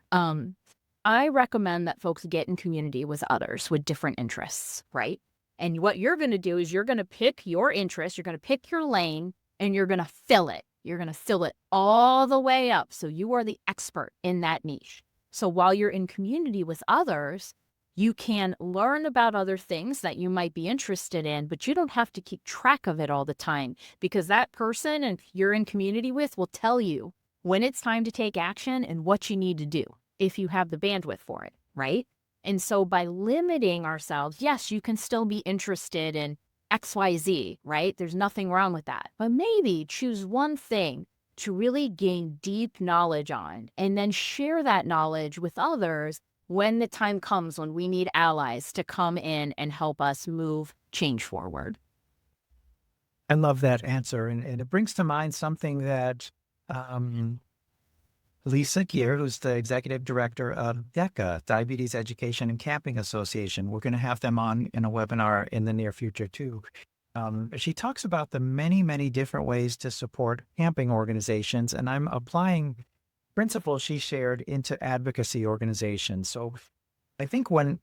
I recommend that folks get in community with others with different interests, right? And what you're going to do is you're going to pick your interest, you're going to pick your lane, and you're going to fill it. You're going to fill it all the way up. So you are the expert in that niche. So while you're in community with others, you can learn about other things that you might be interested in, but you don't have to keep track of it all the time, because that person and you're in community with will tell you when it's time to take action and what you need to do if you have the bandwidth for it, right? And so by limiting ourselves, yes, you can still be interested in XYZ, right? There's nothing wrong with that. But maybe choose one thing to really gain deep knowledge on, and then share that knowledge with others when the time comes when we need allies to come in and help us move change forward. I love that answer, and it brings to mind something that um, Lisa Gear, who's the executive director of DECA, Diabetes Education and Camping Association. We're going to have them on in a webinar in the near future too. She talks about the many, many different ways to support camping organizations, and I'm applying principles she shared into advocacy organizations. So I think when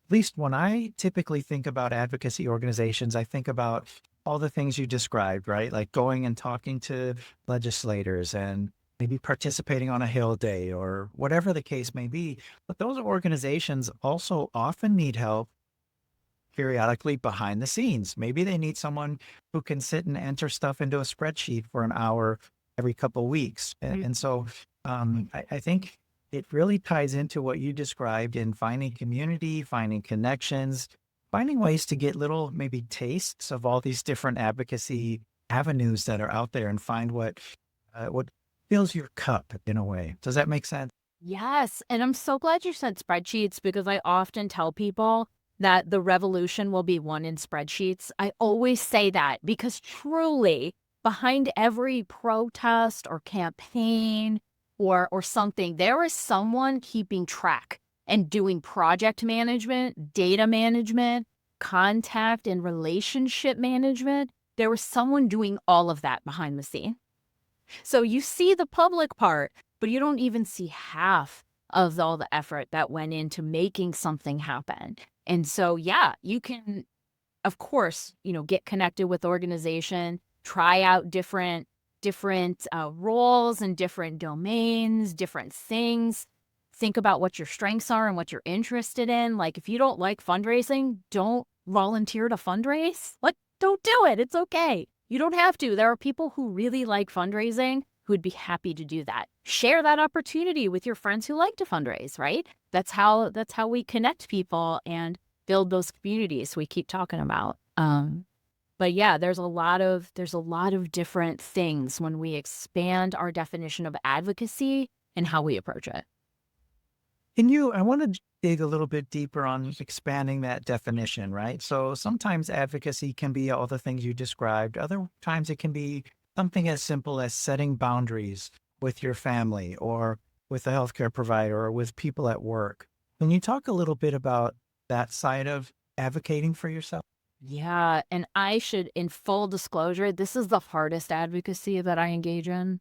At least when I typically think about advocacy organizations, I think about all the things you described, right? Like going and talking to legislators and maybe participating on a Hill Day or whatever the case may be. But those organizations also often need help periodically behind the scenes. Maybe they need someone who can sit and enter stuff into a spreadsheet for an hour every couple weeks. And so I think it really ties into what you described in finding community, finding connections, finding ways to get little maybe tastes of all these different advocacy avenues that are out there and find what fills your cup in a way. Does that make sense? Yes, and I'm so glad you said spreadsheets because I often tell people that the revolution will be won in spreadsheets. I always say that because truly, behind every protest or campaign or something, there is someone keeping track and doing project management, data management, contact and relationship management. There was someone doing all of that behind the scene. So you see the public part, but you don't even see half of all the effort that went into making something happen. And so, yeah, you can, of course, get connected with organization, try out different roles and different domains, different things. Think about what your strengths are and what you're interested in. Like, if you don't like fundraising, don't volunteer to fundraise. Like, don't do it. It's okay. You don't have to. There are people who really like fundraising who'd be happy to do that. Share that opportunity with your friends who like to fundraise, right? That's how we connect people and build those communities we keep talking about. But yeah, there's a lot of different things when we expand our definition of advocacy and how we approach it. I want to dig a little bit deeper on expanding that definition, right? So sometimes advocacy can be all the things you described. Other times it can be something as simple as setting boundaries with your family or with a healthcare provider or with people at work. Can you talk a little bit about that side of advocating for yourself? Yeah, and I should, in full disclosure, this is the hardest advocacy that I engage in.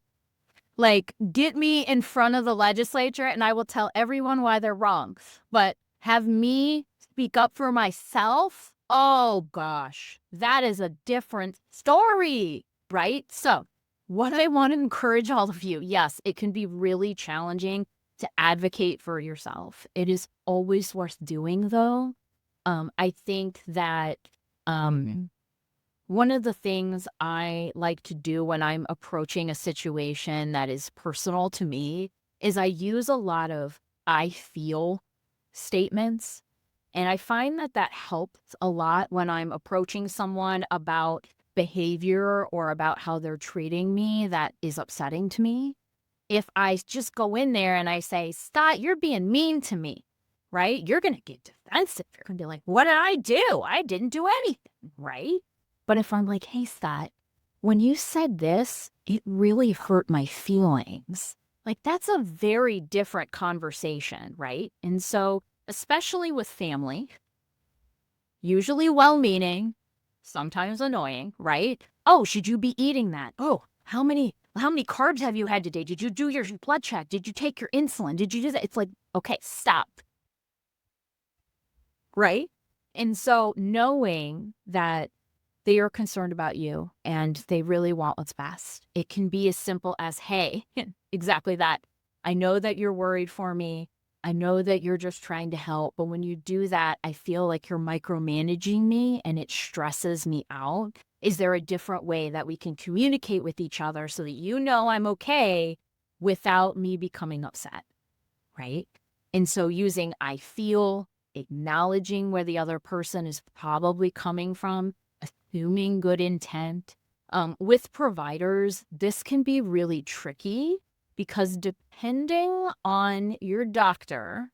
Like, get me in front of the legislature and I will tell everyone why they're wrong. But have me speak up for myself? Oh gosh, that is a different story, right? So, what I want to encourage all of you, yes, it can be really challenging to advocate for yourself. It is always worth doing, though. I think that one of the things I like to do when I'm approaching a situation that is personal to me is I use a lot of I feel statements. And I find that that helps a lot when I'm approaching someone about behavior or about how they're treating me that is upsetting to me. If I just go in there and I say, Scott, you're being mean to me, right? You're going to get defensive. You're going to be like, what did I do? I didn't do anything, right? But if I'm like, hey, Scott, when you said this, it really hurt my feelings. Like, that's a very different conversation, right? And so, especially with family, usually well-meaning, sometimes annoying, right? Oh, should you be eating that? Oh, how many carbs have you had today? Did you do your blood check? Did you take your insulin? Did you do that? It's like, okay, stop. Right? And so knowing that they are concerned about you and they really want what's best. It can be as simple as, hey, exactly that. I know that you're worried for me. I know that you're just trying to help. But when you do that, I feel like you're micromanaging me and it stresses me out. Is there a different way that we can communicate with each other so that you know I'm okay without me becoming upset? Right? And so using I feel, acknowledging where the other person is probably coming from, assuming good intent. With providers, this can be really tricky because depending on your doctor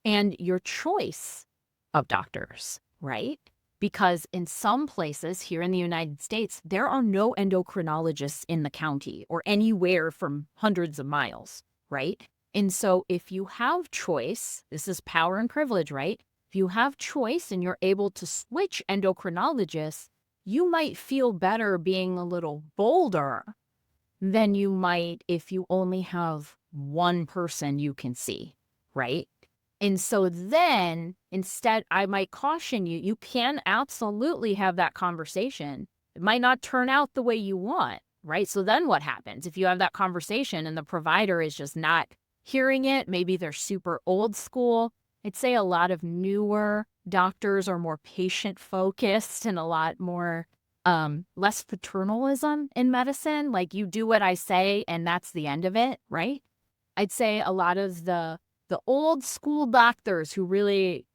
and your choice of doctors, right? Because in some places here in the United States, there are no endocrinologists in the county or anywhere from hundreds of miles, right? And so if you have choice, this is power and privilege, right? If you have choice and you're able to switch endocrinologists, you might feel better being a little bolder than you might if you only have one person you can see, right? And so then instead, I might caution you, you can absolutely have that conversation. It might not turn out the way you want, right? So then what happens if you have that conversation and the provider is just not hearing it? Maybe they're super old school. I'd say a lot of newer doctors are more patient focused and a lot more less paternalism in medicine. Like, you do what I say and that's the end of it, right? I'd say a lot of the old school doctors who really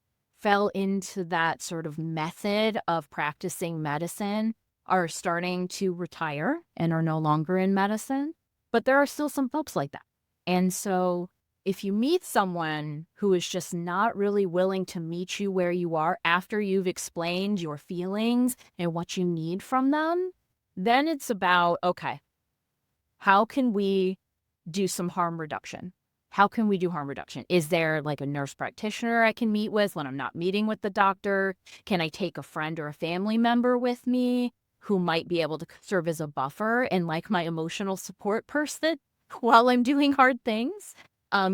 fell into that sort of method of practicing medicine are starting to retire and are no longer in medicine. But there are still some folks like that. And so if you meet someone who is just not really willing to meet you where you are after you've explained your feelings and what you need from them, then it's about, okay, how can we do some harm reduction? How can we do harm reduction? Is there like a nurse practitioner I can meet with when I'm not meeting with the doctor? Can I take a friend or a family member with me who might be able to serve as a buffer and like my emotional support person while I'm doing hard things?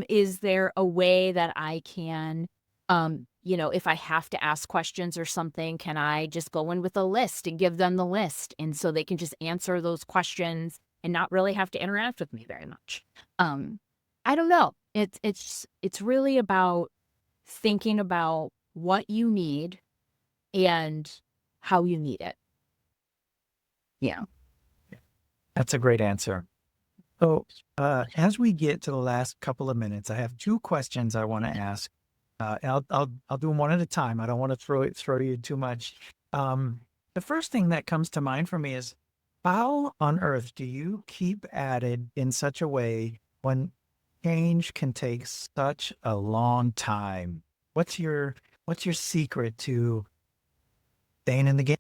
Is there a way that I can, if I have to ask questions or something, can I just go in with a list and give them the list? And so they can just answer those questions and not really have to interact with me very much. I don't know. It's really about thinking about what you need and how you need it. Yeah. That's a great answer. So, as we get to the last couple of minutes, I have two questions I want to ask. I'll do them one at a time. I don't want to throw you too much. The first thing that comes to mind for me is, how on earth do you keep at it in such a way when change can take such a long time? What's your secret to staying in the game?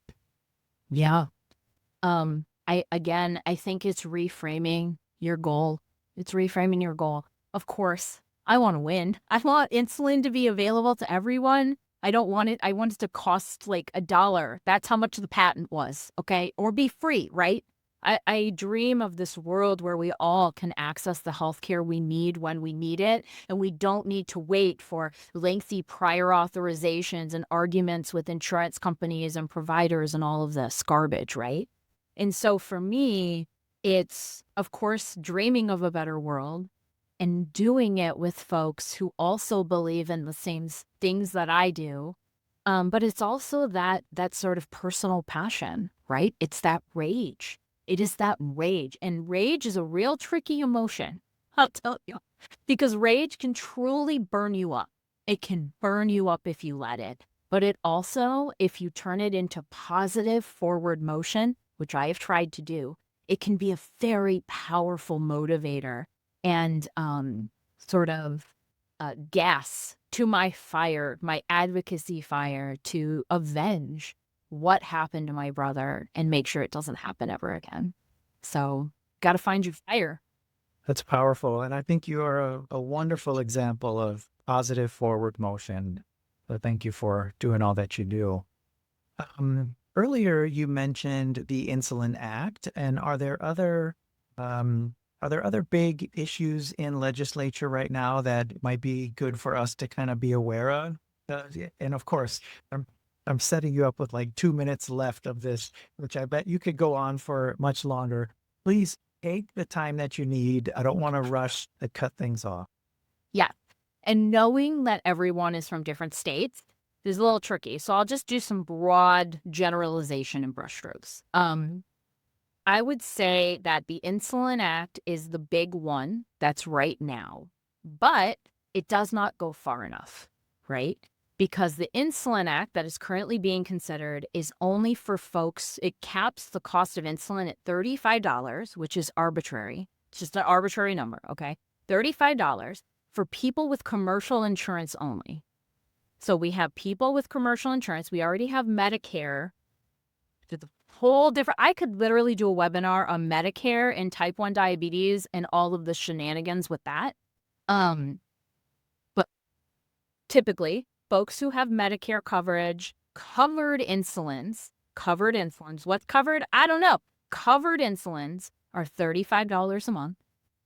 Yeah. I think it's reframing your goal. It's reframing your goal. Of course, I want to win. I want insulin to be available to everyone. I don't want it. I want it to cost like $1. That's how much the patent was. Okay. Or be free, right? I dream of this world where we all can access the healthcare we need when we need it, and we don't need to wait for lengthy prior authorizations and arguments with insurance companies and providers and all of this garbage, right? And so for me, it's, of course, dreaming of a better world and doing it with folks who also believe in the same things that I do. But it's also that sort of personal passion, right? It's that rage. It is that rage. And rage is a real tricky emotion, I'll tell you, because rage can truly burn you up. It can burn you up if you let it. But it also, if you turn it into positive forward motion, which I have tried to do, it can be a very powerful motivator and sort of gas to my fire, my advocacy fire, to avenge what happened to my brother and make sure it doesn't happen ever again. So, got to find your fire. That's powerful. And I think you are a wonderful example of positive forward motion. So thank you for doing all that you do. Earlier, you mentioned the Insulin Act, and are there other big issues in legislature right now that might be good for us to kind of be aware of? Yeah, and of course, I'm setting you up with like 2 minutes left of this, which I bet you could go on for much longer. Please take the time that you need. I don't want to rush to cut things off. Yeah. And knowing that everyone is from different states is a little tricky. So I'll just do some broad generalization and brushstrokes. I would say that the Insulin Act is the big one that's right now, but it does not go far enough, right? Because the Insulin Act that is currently being considered is only for folks, it caps the cost of insulin at $35, which is arbitrary. It's just an arbitrary number, okay? $35 for people with commercial insurance only. So we have people with commercial insurance. We already have Medicare. The whole different, I could literally do a webinar on Medicare and type 1 diabetes and all of the shenanigans with that. But typically, folks who have Medicare coverage, covered insulins, what's covered? I don't know. Covered insulins are $35 a month.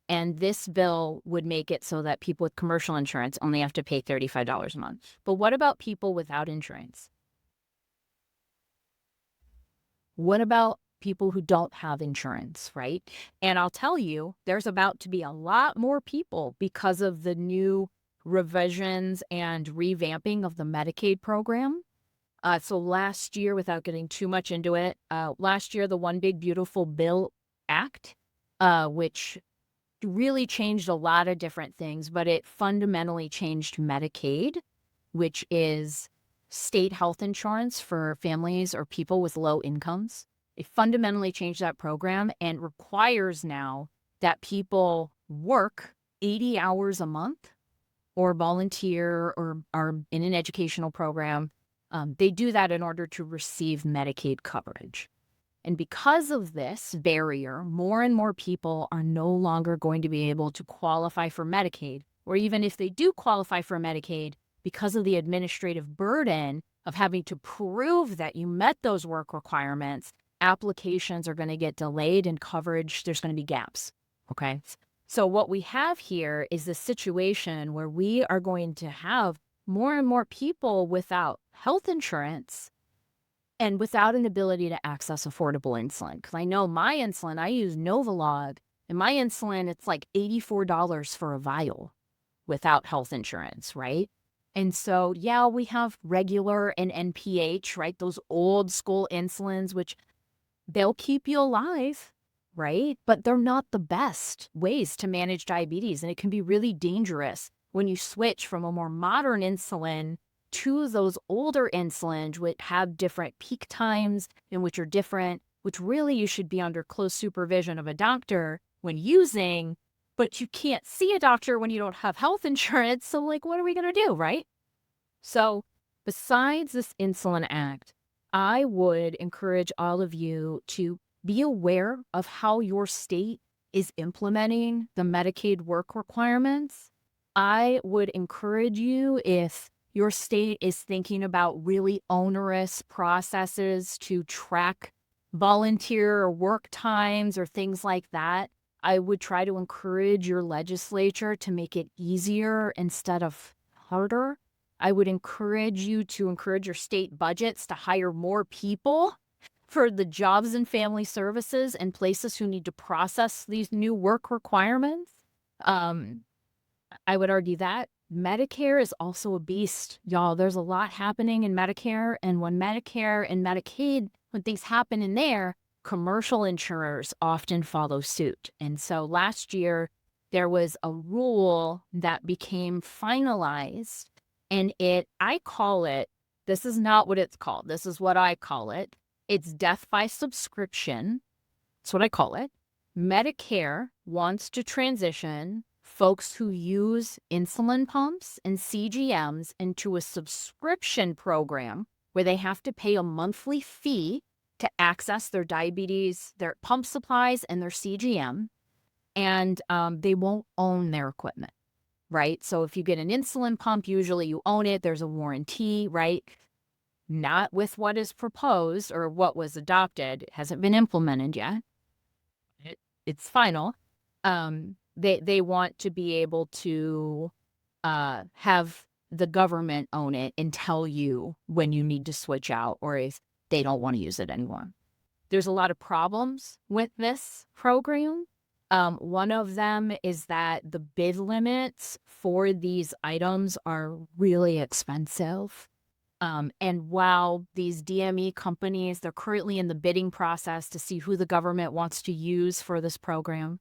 And this bill would make it so that people with commercial insurance only have to pay $35 a month. But what about people without insurance? What about people who don't have insurance, right? And I'll tell you, there's about to be a lot more people because of the new revisions and revamping of the Medicaid program. So last year, without getting too much into it, last year, the One Big Beautiful Bill Act, which really changed a lot of different things, but it fundamentally changed Medicaid, which is state health insurance for families or people with low incomes. It fundamentally changed that program and requires now that people work 80 hours a month or volunteer or are in an educational program. They do that in order to receive Medicaid coverage. And because of this barrier, more and more people are no longer going to be able to qualify for Medicaid, or even if they do qualify for Medicaid, because of the administrative burden of having to prove that you met those work requirements, applications are going to get delayed and coverage, there's going to be gaps. Okay. So what we have here is this situation where we are going to have more and more people without health insurance and without an ability to access affordable insulin. Because I know my insulin, I use Novolog, and my insulin, it's like $84 for a vial without health insurance, right? And so, yeah, we have regular and NPH, right? Those old school insulins, which they'll keep you alive, right? But they're not the best ways to manage diabetes. And it can be really dangerous when you switch from a more modern insulin to those older insulins, which have different peak times and which are different, which really you should be under close supervision of a doctor when using, but you can't see a doctor when you don't have health insurance. So, like, what are we going to do, right? So, besides this Insulin Act, I would encourage all of you to be aware of how your state is implementing the Medicaid work requirements. I would encourage you, if your state is thinking about really onerous processes to track volunteer or work times or things like that, I would try to encourage your legislature to make it easier instead of harder. I would encourage you to encourage your state budgets to hire more people for the jobs and family services and places who need to process these new work requirements. I would argue that Medicare is also a beast, y'all. There's a lot happening in Medicare, and when Medicare and Medicaid, when things happen in there, commercial insurers often follow suit. And so last year, there was a rule that became finalized, and I call it, this is not what it's called. This is what I call it. It's death by subscription. That's what I call it. Medicare wants to transition folks who use insulin pumps and CGMs into a subscription program where they have to pay a monthly fee to access their diabetes, their pump supplies, and their CGM, and they won't own their equipment, right? So if you get an insulin pump, usually you own it. There's a warranty, right? Not with what is proposed or what was adopted. It hasn't been implemented yet. It's final. They want to be able to have the government own it and tell you when you need to switch out or if they don't want to use it anymore. There's a lot of problems with this program. One of them is that the bid limits for these items are really expensive. And while these DME companies, they're currently in the bidding process to see who the government wants to use for this program,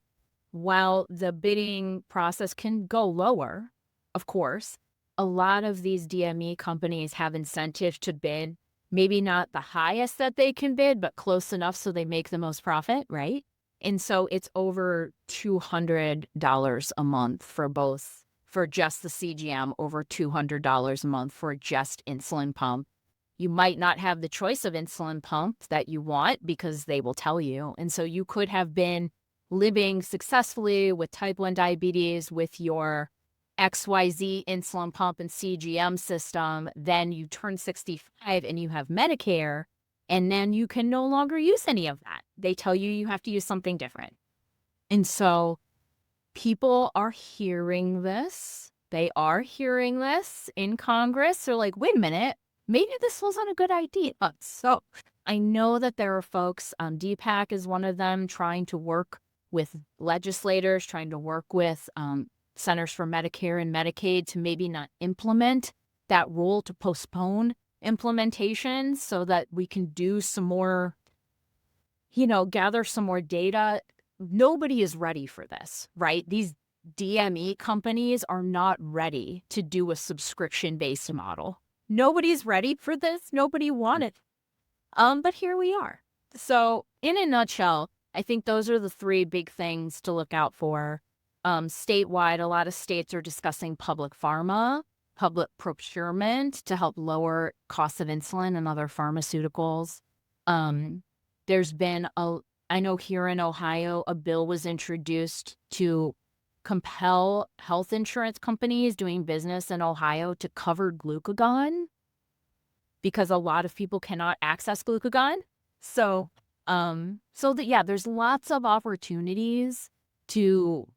while the bidding process can go lower, of course, a lot of these DME companies have incentive to bid, maybe not the highest that they can bid, but close enough so they make the most profit, right? And so it's over $200 a month for just the CGM, over $200 a month for just insulin pump. You might not have the choice of insulin pump that you want because they will tell you. And so you could have been living successfully with type 1 diabetes with your XYZ insulin pump and CGM system. Then you turn 65 and you have Medicare, and then you can no longer use any of that. They tell you you have to use something different. And so people are hearing this. They are hearing this in Congress. They're like, wait a minute, maybe this wasn't a good idea. So I know that there are folks, DPAC is one of them, trying to work with legislators, trying to work with Centers for Medicare and Medicaid to maybe not implement that rule, to postpone implementation so that we can do some more, gather some more data. Nobody is ready for this, right? These DME companies are not ready to do a subscription-based model. Nobody's ready for this. Nobody wanted. But here we are. So in a nutshell, I think those are the three big things to look out for. Statewide, a lot of states are discussing public pharma, public procurement to help lower costs of insulin and other pharmaceuticals. There's been I know here in Ohio, a bill was introduced to compel health insurance companies doing business in Ohio to cover glucagon because a lot of people cannot access glucagon. So, there's lots of opportunities to,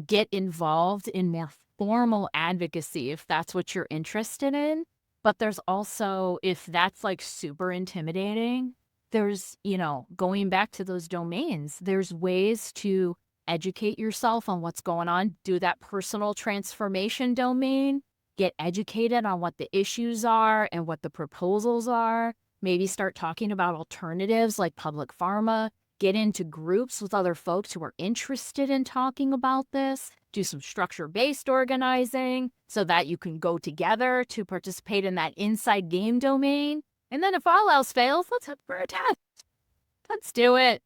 get involved in more formal advocacy if that's what you're interested in. But there's also, if that's like super intimidating, there's, going back to those domains, there's ways to educate yourself on what's going on, do that personal transformation domain, get educated on what the issues are and what the proposals are, maybe start talking about alternatives like public pharma, get into groups with other folks who are interested in talking about this, do some structure-based organizing so that you can go together to participate in that inside game domain. And then if all else fails, let's head for a test. Let's do it.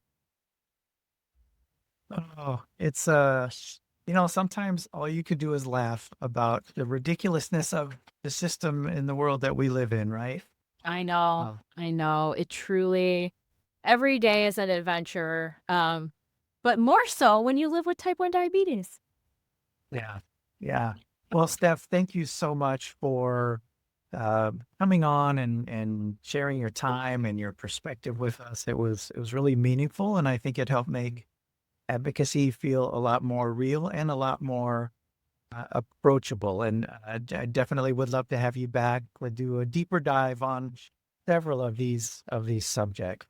Oh, it's sometimes all you could do is laugh about the ridiculousness of the system in the world that we live in, right? I know. I know. It truly, every day is an adventure. But more so when you live with type 1 diabetes. Yeah. Yeah. Well, Steph, thank you so much for coming on and sharing your time and your perspective with us. It was really meaningful, and I think it helped make advocacy feel a lot more real and a lot more approachable. And I definitely would love to have you back. We'll do a deeper dive on several of these subjects.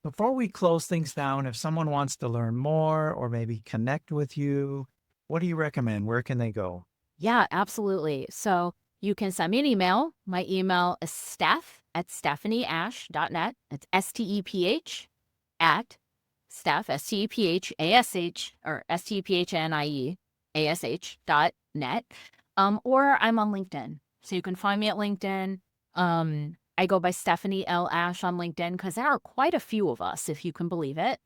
Before we close things down, if someone wants to learn more or maybe connect with you, what do you recommend? Where can they go? Yeah, absolutely. So you can send me an email. My email is steph@stephanieash.net. It's STEPH at Steph, STEPHASH, or STEPHNIEASH.net. Or I'm on LinkedIn. So you can find me at LinkedIn. I go by Stephanie L. Ash on LinkedIn because there are quite a few of us, if you can believe it.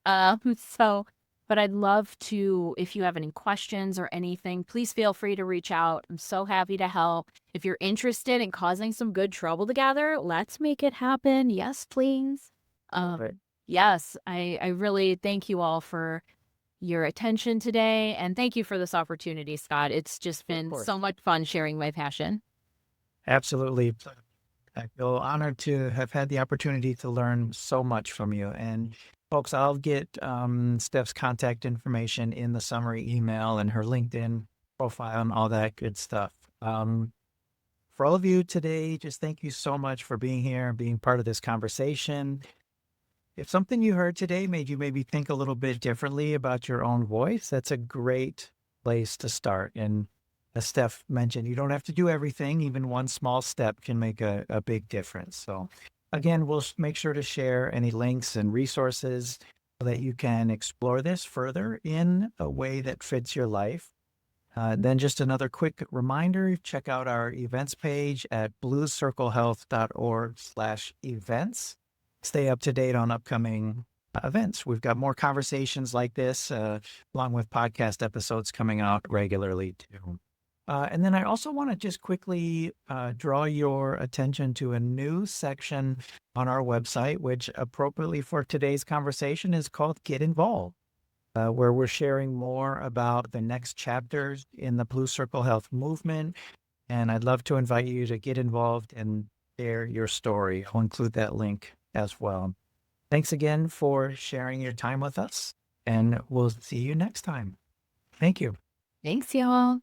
But I'd love to, if you have any questions or anything, please feel free to reach out. I'm so happy to help. If you're interested in causing some good trouble together, let's make it happen. Yes, please. Yes, I really thank you all for your attention today. And thank you for this opportunity, Scott. It's just been so much fun sharing my passion. Absolutely. I feel honored to have had the opportunity to learn so much from you. And folks, I'll get Steph's contact information in the summary email and her LinkedIn profile and all that good stuff. For all of you today, just thank you so much for being here and being part of this conversation. If something you heard today made you maybe think a little bit differently about your own voice, that's a great place to start. And as Steph mentioned, you don't have to do everything. Even one small step can make a big difference. So again, we'll make sure to share any links and resources so that you can explore this further in a way that fits your life. Then just another quick reminder, check out our events page at bluecirclehealth.org/events. Stay up to date on upcoming events. We've got more conversations like this, along with podcast episodes coming out regularly too. And then I also want to just quickly draw your attention to a new section on our website, which appropriately for today's conversation is called Get Involved, where we're sharing more about the next chapters in the Blue Circle Health movement. And I'd love to invite you to get involved and share your story. I'll include that link as well. Thanks again for sharing your time with us, and we'll see you next time. Thank you. Thanks, y'all.